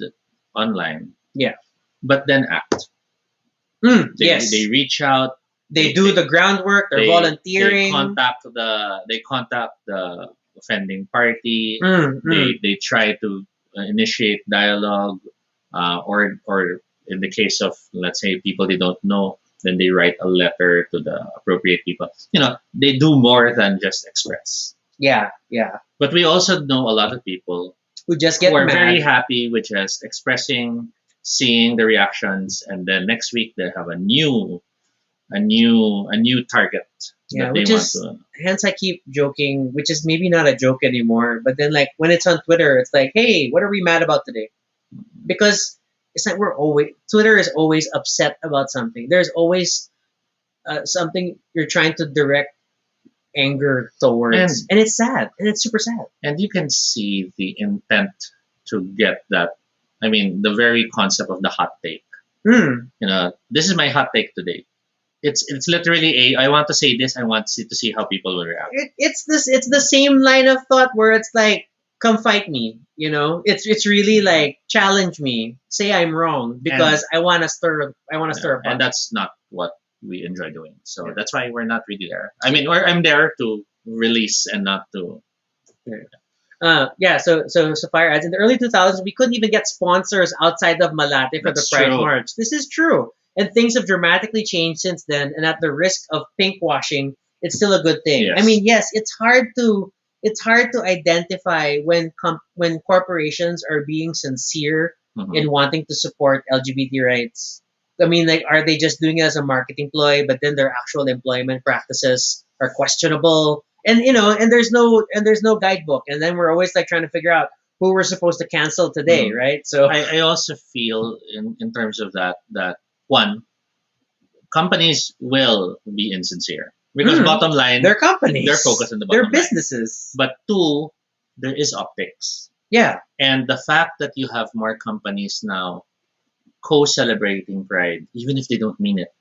online, Yeah. but then act. Yes. They reach out. They do the groundwork. They're volunteering. They contact the offending party. Mm, mm. They try to initiate dialogue, or in the case of, let's say, people they don't know, then they write a letter to the appropriate people. They do more than just express. Yeah, yeah. But we also know a lot of people Who just get who are mad. very happy with just expressing, seeing the reactions, and then next week they have a new target Yeah, that they which want is to. hence I keep joking, which is maybe not a joke anymore. But then, like when it's on Twitter, it's like, hey, what are we mad about today? Because it's like Twitter is always upset about something. There's always something you're trying to direct anger towards, and it's sad, and it's super sad. And you can see the intent to get that. I mean, the very concept of the hot take. Hmm. This is my hot take today. It's literally I want to say this. I want to see how people will react. It's the same line of thought where it's like, come fight me. It's really like, challenge me, say I'm wrong, because I want to stir a pot. And that's not what we enjoy doing. So that's why we're not really there. I mean, I'm there to release and not to. Yeah, so Fire adds, in the early 2000s, we couldn't even get sponsors outside of Malate for That's the Pride true. March. This is true. And things have dramatically changed since then, and at the risk of pink washing, it's still a good thing. Yes. I mean, yes, it's hard to identify when corporations are being sincere in wanting to support LGBT rights? I mean, like, are they just doing it as a marketing ploy, but then their actual employment practices are questionable? And there's no guidebook, and then we're always like trying to figure out who we're supposed to cancel today, Mhm. right? So I also feel in terms of that one, companies will be insincere because Mhm. bottom line, they're companies, they're focused on the they're bottom line. businesses. But two, there is optics. Yeah, And the fact that you have more companies now co-celebrating Pride, even if they don't mean it,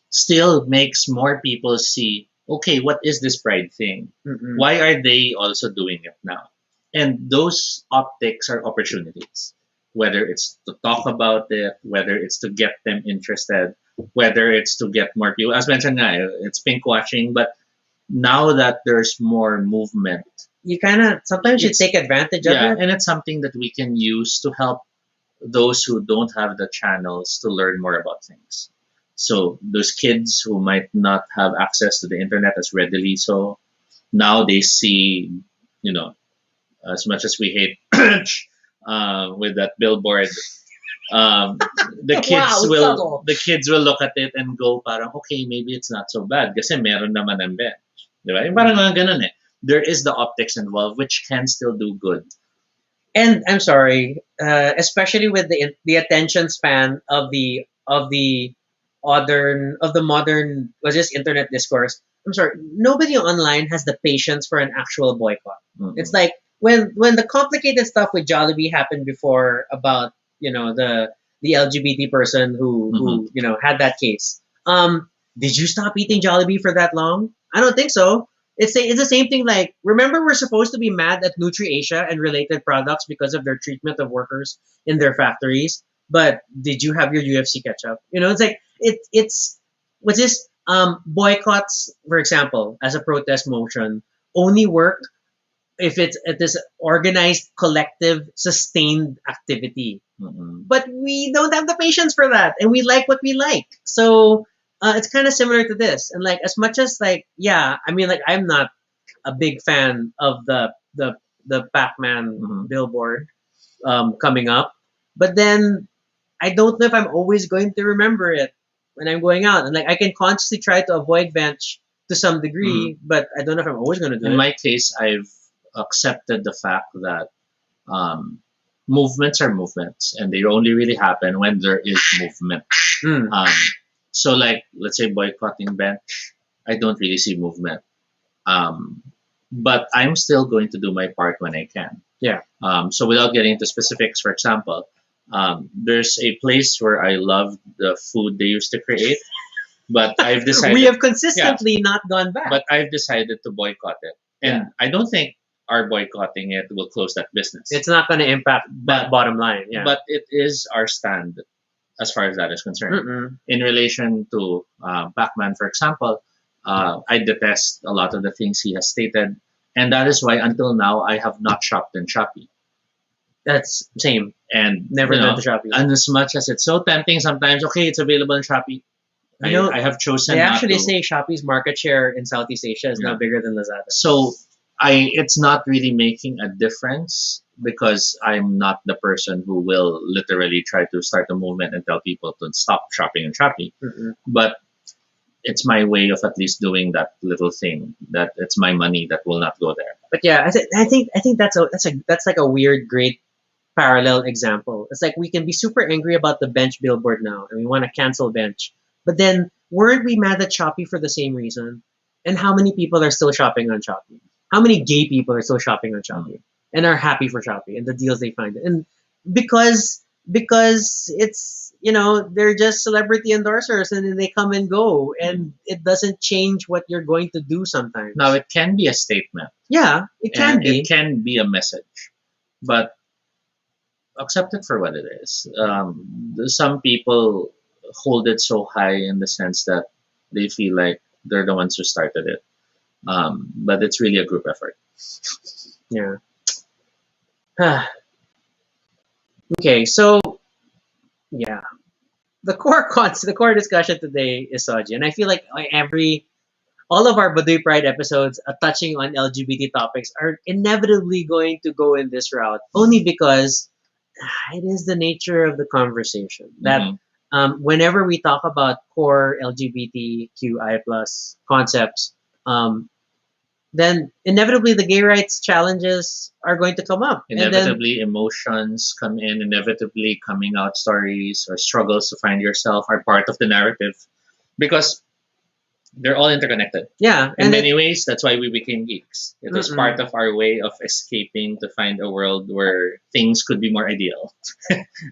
still makes more people see, okay, what is this Pride thing? Mm-mm. Why are they also doing it now? And those optics are opportunities, whether it's to talk about it, whether it's to get them interested, whether it's to get more people. As mentioned, nga, it's pink washing, but now that there's more movement, you kind of sometimes you It's- take advantage of yeah, it. and it's something that we can use to help those who don't have the channels to learn more about things. So those kids who might not have access to the internet as readily, so now they see, you know, as much as we hate with that billboard, um, Wow, subtle. the kids will look at it and go, parang okay, maybe it's not so bad kasi meron naman ng bench, di ba? Yung parang mga ganun eh. There is the optics involved, which can still do good. And I'm sorry, especially with the attention span of the modern was just internet discourse. I'm sorry, nobody online has the patience for an actual boycott. Mhm. It's like when the complicated stuff with Jollibee happened before about the LGBT person who had that case. Did you stop eating Jollibee for that long? I don't think so. It's the same thing. Like, remember, we're supposed to be mad at NutriAsia and related products because of their treatment of workers in their factories. But did you have your UFC ketchup? It's like it's what's this? Boycotts, for example, as a protest motion, only work if it is organized, collective, sustained activity. Mhm. But we don't have the patience for that, and we like what we like. So it's kind of similar to this. And like, as much as, like, yeah, I mean, like, I'm not a big fan of the Pac-Man Mhm. billboard coming up, but then I don't know if I'm always going to remember it when I'm going out. And like, I can consciously try to avoid bench to some degree, but I don't know if I'm always going to do In it. my case, I've accepted the fact that um, movements are movements, and they only really happen when there is movement. Mm. So, like, let's say boycotting bench, I don't really see movement. Um, but I'm still going to do my part when I can. Yeah. So, without getting into specifics, for example, there's a place where I love the food they used to create, but I've decided. We have consistently not gone back. But I've decided to boycott it, and I don't think our boycotting it will close that business. It's not going to impact that But- bottom line. Yeah. But it is our stand as far as that is concerned. Mm-mm. In relation to Pac-Man, for example, I detest a lot of the things he has stated, and that is why until now I have not shopped in Shopee. That's same. And Never you done know, to Shopee. and as much as it's so tempting sometimes, okay, it's available in Shopee. You know, I have chosen They not actually to. say Shopee's market share in Southeast Asia is now Yeah. bigger than Lazada. So it's not really making a difference because I'm not the person who will literally try to start a movement and tell people to stop shopping in Shopee. Mm-mm. But it's my way of at least doing that little thing, that it's my money that will not go there. But yeah, I think that's like a weird, great parallel example. It's like we can be super angry about the bench billboard now, and we want to cancel bench. But then, weren't we mad at Shopee for the same reason? And how many people are still shopping on Shopee? How many gay people are still shopping on Shopee and are happy for Shopee and the deals they find? And because it's they're just celebrity endorsers, and then they come and go, and it doesn't change what you're going to do sometimes. Now, it can be a statement. Yeah, it can and be. It can be a message. But accept it for what it is. Some people hold it so high in the sense that they feel like they're the ones who started it. But it's really a group effort. Yeah. Okay, so yeah, the core discussion today is SOGIE, and I feel like all of our Baduy Pride episodes touching on LGBT topics are inevitably going to go in this route, only because it is the nature of the conversation that Mhm. whenever we talk about core LGBTQI plus concepts, um, then inevitably the gay rights challenges are going to come up, and then Inevitably, emotions come in. Inevitably, coming out stories or struggles to find yourself are part of the narrative because they're all interconnected. yeah, In and many ways, that's why we became geeks. It was mm-mm. part of our way of escaping to find a world where things could be more ideal.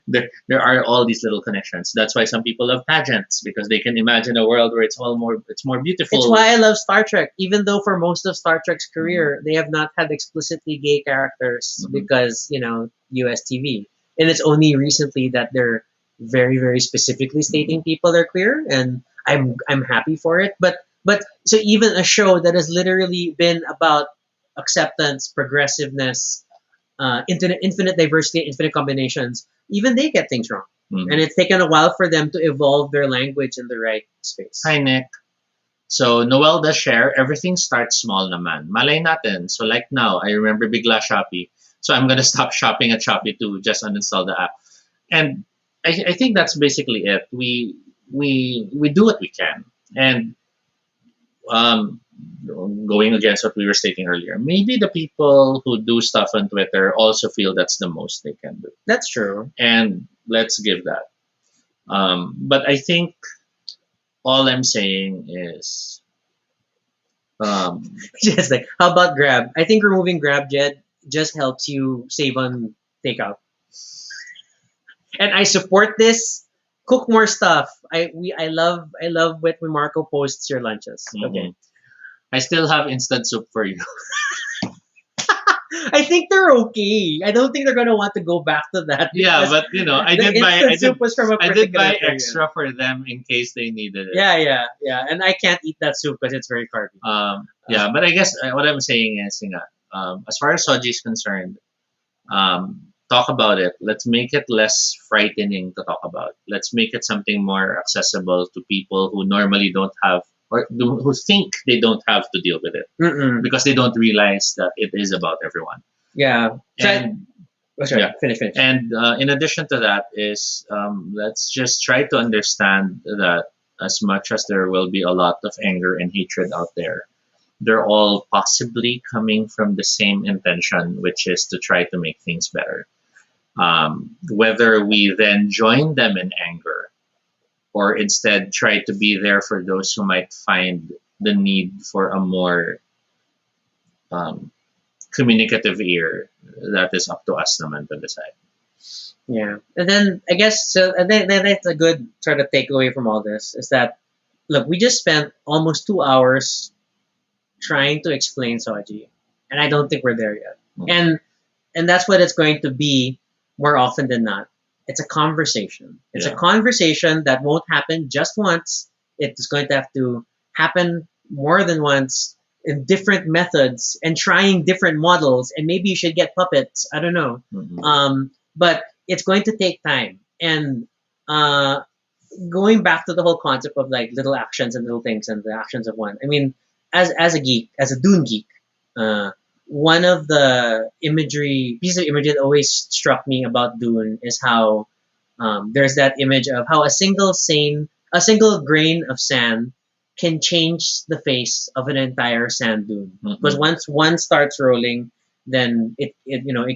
There are all these little connections. That's why some people love pageants because they can imagine a world where it's more It's beautiful. why I love Star Trek, even though for most of Star Trek's Mhm. career they have not had explicitly gay characters Mhm. because US TV, and it's only recently that they're very specifically stating people are queer, and I'm happy for it. But so even a show that has literally been about acceptance, progressiveness, infinite diversity, infinite combinations, even they get things wrong, and Mhm. it's taken a while for them to evolve their language in the right space. Hi, Nick. So, Noel does share, everything starts small naman. Malay natin. So, like now, I remember bigla Shopee. So, I'm going to stop shopping at Shopee to just uninstall the app. And I think that's basically it. We do what we can. And um, going against what we were stating earlier, maybe the people who do stuff on Twitter also feel that's the most they can do. That's true. And let's give that. But I think all I'm saying is um, Just like, how about Grab? I think removing Grab Jet just helps you save on takeout. And I support this. Cook more stuff. I love when Marco posts your lunches. Okay. mhm. I still have instant soup for you. I think they're okay. I don't think they're gonna want to go back to that Yeah, because but I the did buy instant soup was from a I did particular buy period. extra for them in case they needed it. Yeah. And I can't eat that soup because it's very carby. Yeah, but I guess what I'm saying is, as far as Soji is concerned, talk about it. Let's make it less frightening to talk about. Let's make it something more accessible to people who normally don't have who think they don't have to deal with it Mm-mm. because they don't realize that it is about everyone. Yeah. So And sorry, yeah, finish. and in addition to that is let's just try to understand that as much as there will be a lot of anger and hatred out there, they're all possibly coming from the same intention, which is to try to make things better. Whether we then join them in anger or instead try to be there for those who might find the need for a more um, communicative ear, that is up to us naman to decide. Yeah, and then I guess so. And then that's a good sort of takeaway from all this is that look, we just spent almost 2 hours trying to explain Soji, and I don't think we're there yet. Mm. And that's what it's going to be more often than not. It's a conversation. It's a Yeah. conversation that won't happen just once. It's going to have to happen more than once in different methods and trying different models. And maybe you should get puppets. I don't know. Mhm. But it's going to take time. And uh, going back to the whole concept of like little actions and little things and the actions of one. I mean, as a geek, as a Dune geek, uh, one of the pieces of imagery that always struck me about Dune is how there's that image of how a single grain of sand can change the face of an entire sand dune. Because Mhm. once one starts rolling, then it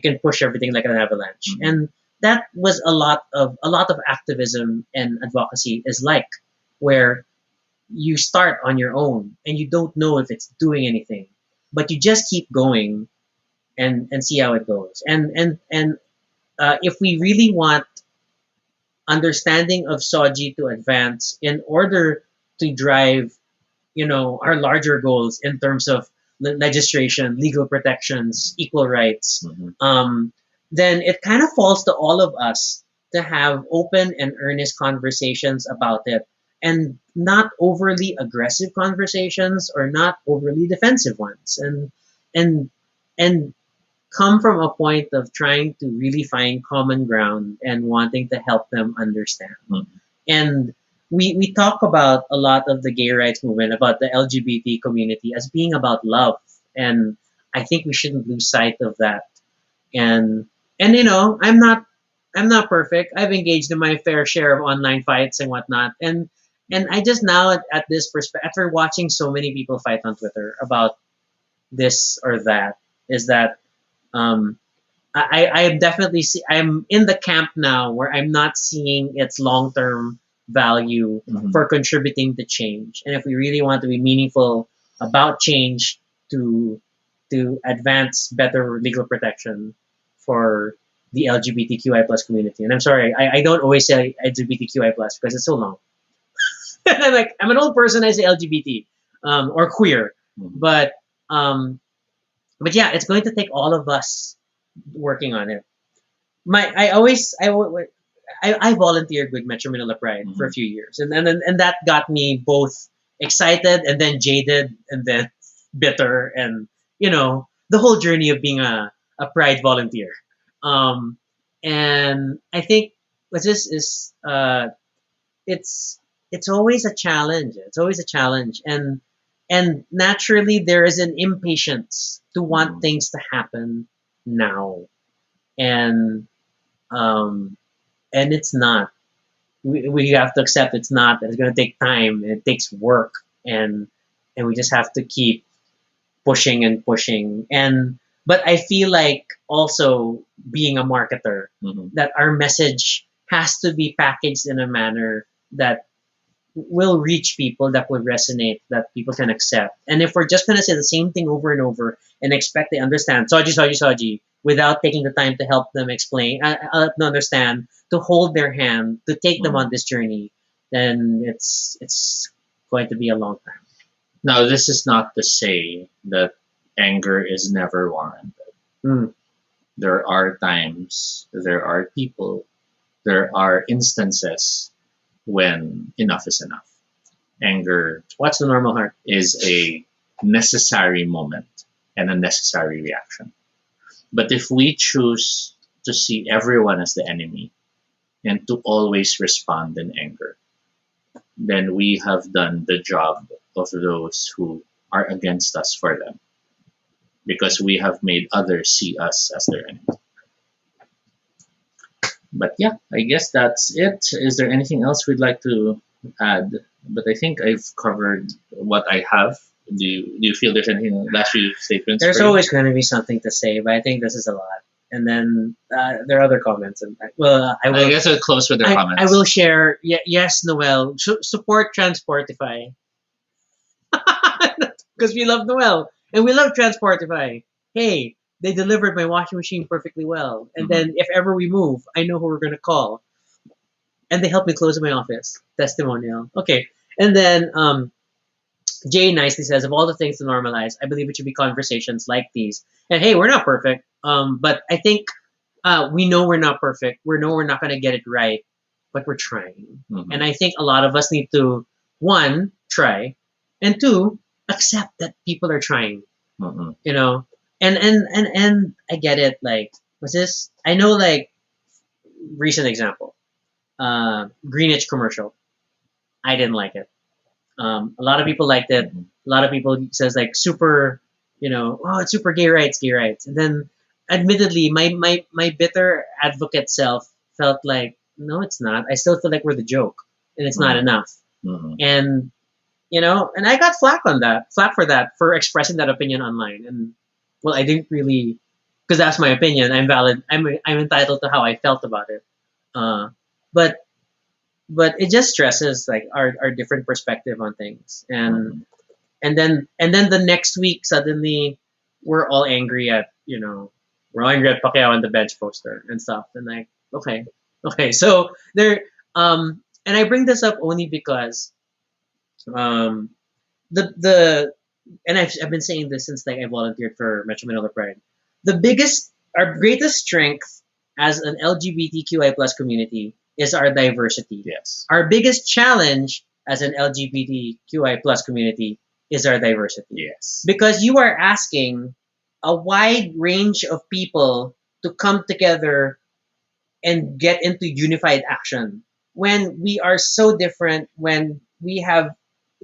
can push everything like an avalanche. Mhm. And that was a lot of activism and advocacy is like, where you start on your own and you don't know if it's doing anything, but you just keep going and see how it goes. And if we really want understanding of SOGIE to advance in order to drive, our larger goals in terms of legislation, legal protections, equal rights, Mhm. then it kind of falls to all of us to have open and earnest conversations about it, and not overly aggressive conversations or not overly defensive ones, and and come from a point of trying to really find common ground and wanting to help them understand. Mhm. And we talk about a lot of the gay rights movement, about the LGBT community as being about love. And I think we shouldn't lose sight of that. And I'm not I'm not perfect. I've engaged in my fair share of online fights and whatnot, and I just now at this perspective, after watching so many people fight on Twitter about this or that, is that um, I am definitely I'm in the camp now where I'm not seeing its long term value Mhm. for contributing to change. And if we really want to be meaningful about change to advance better legal protection for the LGBTQI plus community. And I'm sorry, I don't always say LGBTQI plus because it's so long. I'm like I'm an old person. I say LGBT or queer, Mhm. um, but yeah, it's going to take all of us working on it. My I volunteered with Metro Manila Pride for a Mhm. few years, and that got me both excited and then jaded and then bitter, and the whole journey of being a Pride volunteer. Um, and I think what this is it's it's always a challenge. It's always a challenge, and naturally there is an impatience to want Mhm. things to happen now, and um, and it's not. We have to accept it's not. That it's going to take time. And it takes work, and we just have to keep pushing and pushing. And but I feel like also being a marketer, Mhm. that our message has to be packaged in a manner that will reach people, that will resonate, that people can accept. And if we're just going to say the same thing over and over and expect they understand soji soji soji without taking the time to help them explain, help them understand, to hold their hand, to take them on Mhm. this journey, then it's going to be a long time. Now, this is not to say that anger is never warranted. Mm. There are times, there are people, there are instances when enough is enough. Anger What's the normal heart? is a necessary moment and a necessary reaction. But if we choose to see everyone as the enemy and to always respond in anger, then we have done the job of those who are against us for them because we have made others see us as their enemy. But yeah, I guess that's it. Is there anything else we'd like to add? But I think I've covered what I have. Do you feel there's anything last few statements There's for you? always going to be something to say, but I think this is a lot. And then there are other comments, and well, I I will. guess we'll close with the I will comments. share. Yes, Noel. Support Transportify because we love Noel and we love Transportify. Hey, they delivered my washing machine perfectly well. And Mhm. then if ever we move, I know who we're gonna call, and they helped me close my office. Testimonial. Okay. And then Jay nicely says, of all the things to normalize, I believe it should be conversations like these. And hey, we're not perfect, but I think we know we're not perfect. We know we're not going to get it right, but we're trying. Mhm. And I think a lot of us need to, one, try, and two, accept that people are trying. Mhm. You know, and I get it. Like, was this? I know, like, recent example, Greenwich commercial. I didn't like it. A lot of people liked it. Mhm. A lot of people says like super, oh, it's super gay rights, gay rights. And then, admittedly, my bitter advocate self felt like, no, it's not. I still feel like we're the joke, and it's not Mhm. enough. Mhm. And and I got flack for that, for expressing that opinion online. And well, I didn't really, because that's my opinion. I'm valid. I'm entitled to how I felt about it. Uh, but it just stresses like our different perspective on things, Mhm. and then the next week suddenly we're all angry at we're all angry at Pacquiao on the bench poster and stuff, and like, okay, so there, and I bring this up only because um the and I've been saying this since like I volunteered for Metro Manila Pride. Our greatest strength as an LGBTQI plus community is our diversity. Yes. Our biggest challenge as an LGBTQI plus community is our diversity. Yes. Because you are asking a wide range of people to come together and get into unified action when we are so different, when we have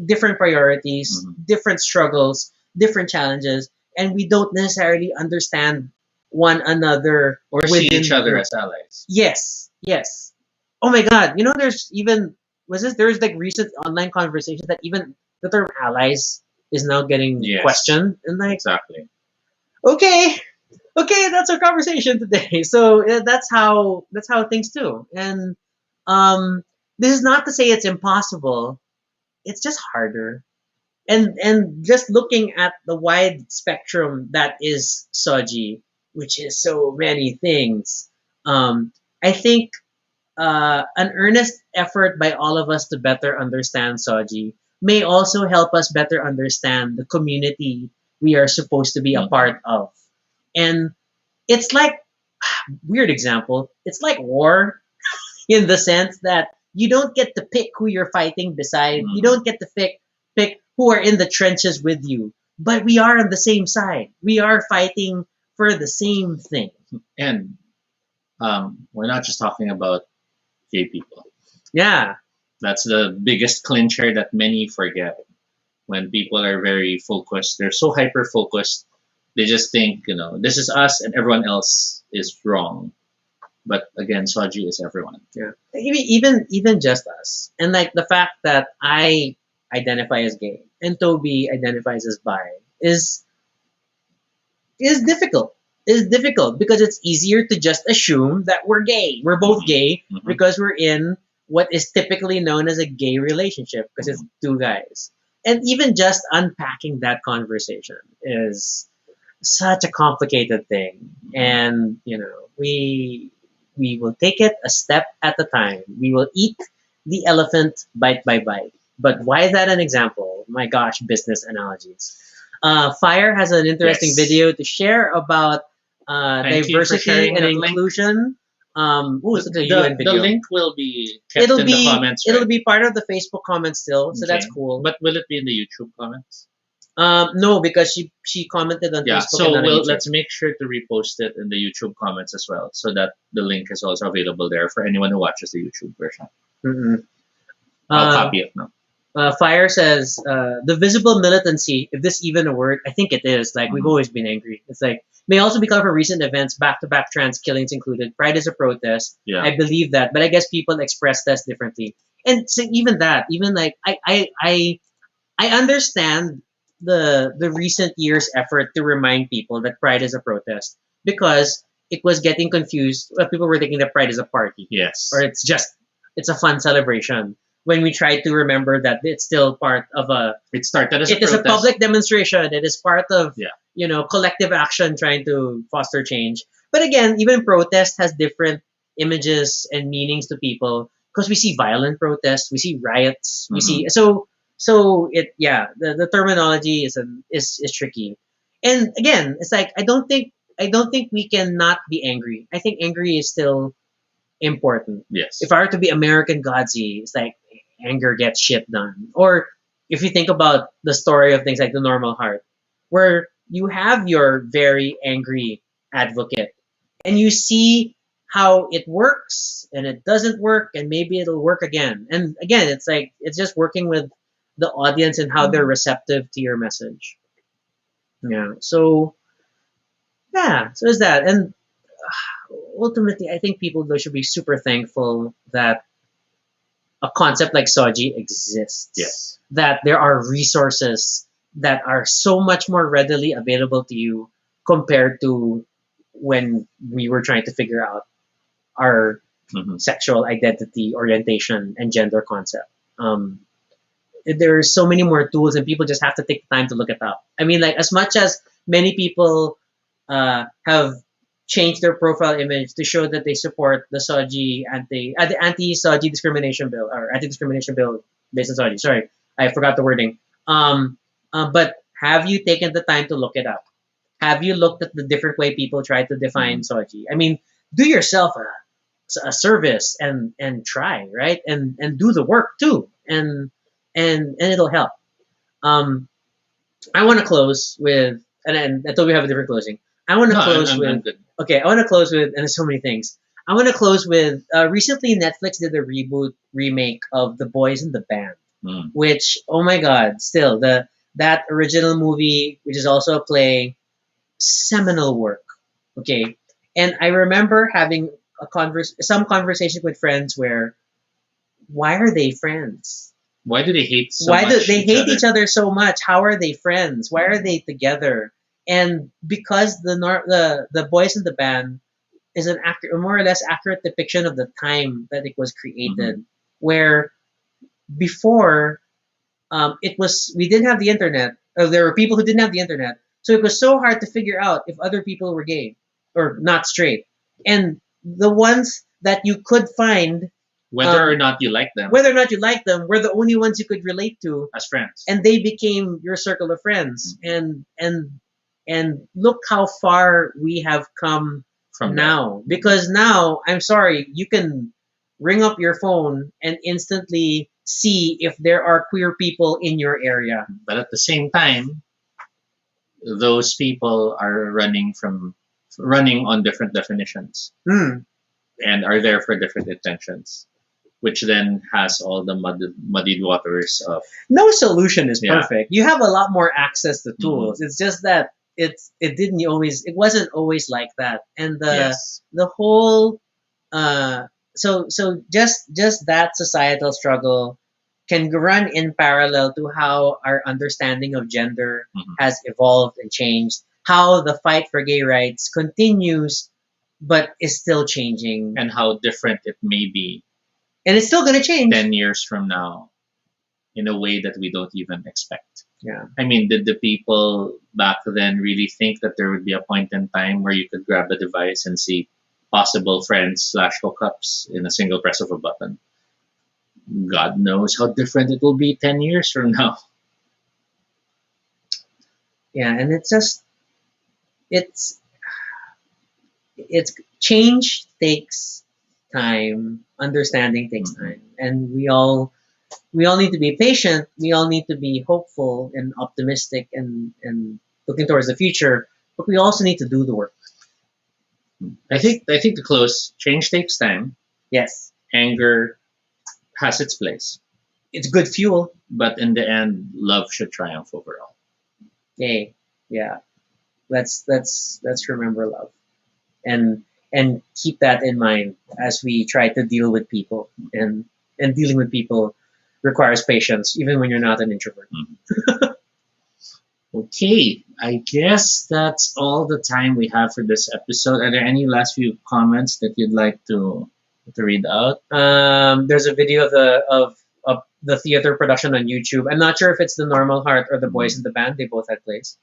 different priorities, Mhm. different struggles, different challenges, and we don't necessarily understand one another Or see within each the other group. as allies. Yes, yes. Oh my God! You know, there's even there's like recent online conversations that even the term allies is now getting Yes. questioned, and like, Exactly. okay, okay, that's our conversation today. So that's how things do. And um, this is not to say it's impossible. It's just harder. And just looking at the wide spectrum that is SOGIE, which is so many things, I think an earnest effort by all of us to better understand SOGIE may also help us better understand the community we are supposed to be a Mhm. part of. And it's like, weird example, it's like war in the sense that you don't get to pick who you're fighting beside. You Mhm. don't get to pick who are in the trenches with you. But we are on the same side. We are fighting for the same thing. And we're not just talking about gay people. Yeah. That's the biggest clincher that many forget. When people are very focused, they're so hyper focused, they just think, this is us and everyone else is wrong. But again, Soji is everyone. Yeah. Even just us. And like the fact that I identify as gay and Toby identifies as bi is difficult. Is difficult because it's easier to just assume that we're gay. We're both gay Mhm. because we're in what is typically known as a gay relationship because it's two guys. And even just unpacking that conversation is such a complicated thing. And we will take it a step at a time. We will eat the elephant bite by bite. But why is that an example? My gosh, business analogies. Fire has an interesting Yes. video to share about Thank you for diversity sharing and that link. inclusion. It's a The, UN the video. link will be kept It'll in be the comments, it'll right? be part of the Facebook comments still, so that's Okay. cool. But will it be in the YouTube comments? No, because she commented on Yeah, Facebook. so and not on YouTube. let's make sure to repost it in the YouTube comments as well, so that the link is also available there for anyone who watches the YouTube version. Mm-mm. I'll copy it now. Fire says the visible militancy, if this even a word, I think it is. Like we've Mhm. always been angry. It's like may also become for recent events, back-to-back trans killings included. Pride is a protest. Yeah. I believe that, but I guess people express this differently. And so even that, even like I understand the recent years' effort to remind people that Pride is a protest because it was getting confused. People were thinking that Pride is a party Yes. or it's a fun celebration. When we try to remember that it's still part of It started as it is a protest. public demonstration. It is part of Yeah. collective action trying to foster change. But again, even protest has different images and meanings to people because we see violent protests, we see riots, we see the terminology is tricky. And again, it's like I don't think we can not be angry. I think angry is still important. Yes. If I were to be American Godsy, it's like anger gets shit done. Or if you think about the story of things like the normal heart, where you have your very angry advocate and you see how it works and it doesn't work and maybe it'll work again. And again, it's like it's just working with the audience and how they're receptive to your message. Yeah. So is that. And ultimately, I think people though should be super thankful that a concept like Soji exists. Yes. That there are resources that are so much more readily available to you compared to when we were trying to figure out our Mhm. sexual identity, orientation, and gender concept. There are so many more tools, and people just have to take the time to look it up. I mean, like as much as many people have changed their profile image to show that they support the anti-SOGI discrimination bill or anti-discrimination bill based on SOGI. Sorry, I forgot the wording. But have you taken the time to look it up? Have you looked at the different way people try to define SOGI? I mean, do yourself a service and try, right, and do the work too, and it'll help. Um, I want to close with, and I thought we have a different closing. I want to No, close I'm with. good. Okay, I want to close with, and there's so many things. I want to close with. Recently, Netflix did a reboot remake of The Boys in the Band, Mm. which oh my god, still that original movie, which is also a play, seminal work. Okay, and I remember having some conversation with friends where, why are they friends? Why do they hate so Why do much they each hate other? each other so much? How are they friends? Why are they together? And because the boys in the band is a more or less accurate depiction of the time that it was created, where before it was we didn't have the internet, or there were people who didn't have the internet, so it was so hard to figure out if other people were gay or not straight, and the ones that you could find, Whether or not you like them whether or not you liked them, were the only ones you could relate to, as friends. and they became your circle of friends. And look how far we have come From now, because now, I'm sorry, you can ring up your phone and instantly see if there are queer people in your area. But at the same time, those people are running on different definitions Hmm. and are there for different intentions, which then has all the muddied waters of No solution is Yeah. perfect. You have a lot more access to tools. It's just that it wasn't always like that. And yes. the whole so just that societal struggle can run in parallel to how our understanding of gender Mhm. has evolved and changed, how the fight for gay rights continues but is still changing, And how different it may be and it's still going to change. 10 years from now in a way that we don't even expect. Yeah. I mean, did the people back then really think that there would be a point in time where you could grab a device and see possible friends slash hookups in a single press of a button? God knows how different it will be 10 years from now. Yeah, and it's it's change takes time, understanding takes time, and we all need to be patient. We all need to be hopeful and optimistic and looking towards the future. But we also need to do the work. I think to close, change takes time. Yes, Anger has its place, it's good fuel. but in the end, love should triumph overall. Yay, yeah. Let's remember love and keep that in mind as we try to deal with people, and dealing with people requires patience, even when you're not an introvert. Okay, I guess that's all the time we have for this episode. Are there any last few comments that you'd like to read out? There's a video of the theater production on YouTube. I'm not sure if it's the Normal Heart or the Boys in the Band. They both had plays.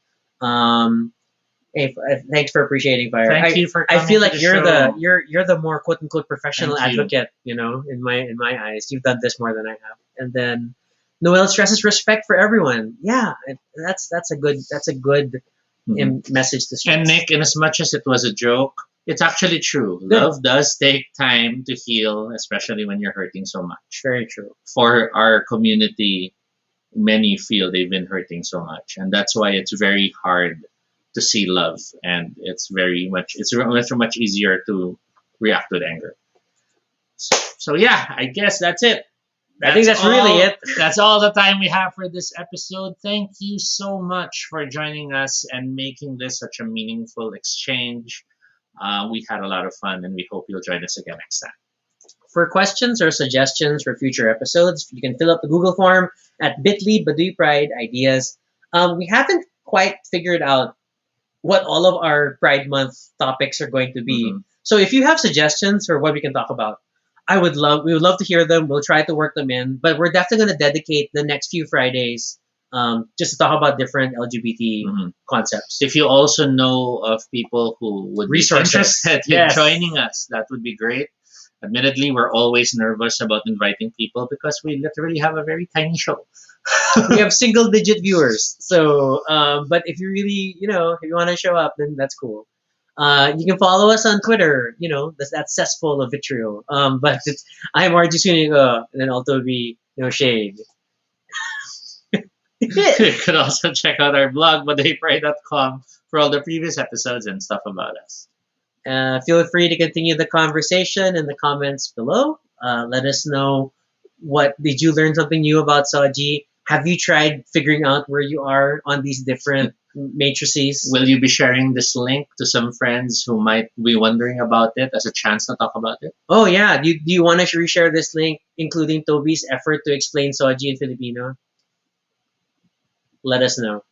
Hey, thanks for appreciating Fire. Thank you for I coming feel to like the you're show. you're the more quote unquote professional Thank you. advocate. In my eyes, you've done this more than I have. And then Noel stresses respect for everyone. Yeah, that's a good Mhm. message to stress. And Nick, in as much as it was a joke, it's actually true. Yeah. Love does take time to heal, especially when you're hurting so much. Very true. For our community, many feel they've been hurting so much, and that's why it's very hard to see love, and it's much easier to react with anger. So yeah, I guess that's it. I think that's really it. That's all the time we have for this episode. Thank you so much for joining us and making this such a meaningful exchange. We had a lot of fun, and we hope you'll join us again next time. For questions or suggestions for future episodes, you can fill up the Google form at bit.ly Baduy Pride Ideas. We haven't quite figured out what all of our Pride Month topics are going to be. Mhm. So if you have suggestions for what we can talk about, we would love to hear them. We'll try to work them in, but we're definitely going to dedicate the next few Fridays just to talk about different LGBT Mhm. concepts. If you also know of people who would be Resources. interested in Yes. joining us, that would be great. Admittedly, we're always nervous about inviting people because we literally have a very tiny show. We have single digit viewers. So, but if you really, if you want to show up, then that's cool. You can follow us on Twitter. That cesspool of vitriol. But I'm RG Suniga, and then also be Shade. You could also check out our blog, badaypray.com, for all the previous episodes and stuff about us. Feel free to continue the conversation in the comments below. Let us know, what did you learn something new about SOGIE? Have you tried figuring out where you are on these different matrices? Will you be sharing this link to some friends who might be wondering about it as a chance to talk about it? Oh yeah, do you want to reshare this link, including Toby's effort to explain SOGIE in Filipino? Let us know.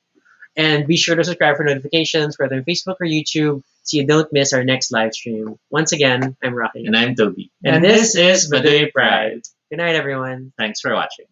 And be sure to subscribe for notifications, whether on Facebook or YouTube, so you don't miss our next live stream. Once again, I'm Rocky. And I'm Toby. And this is Baduy Baduy Pride. Good night, everyone. Thanks for watching.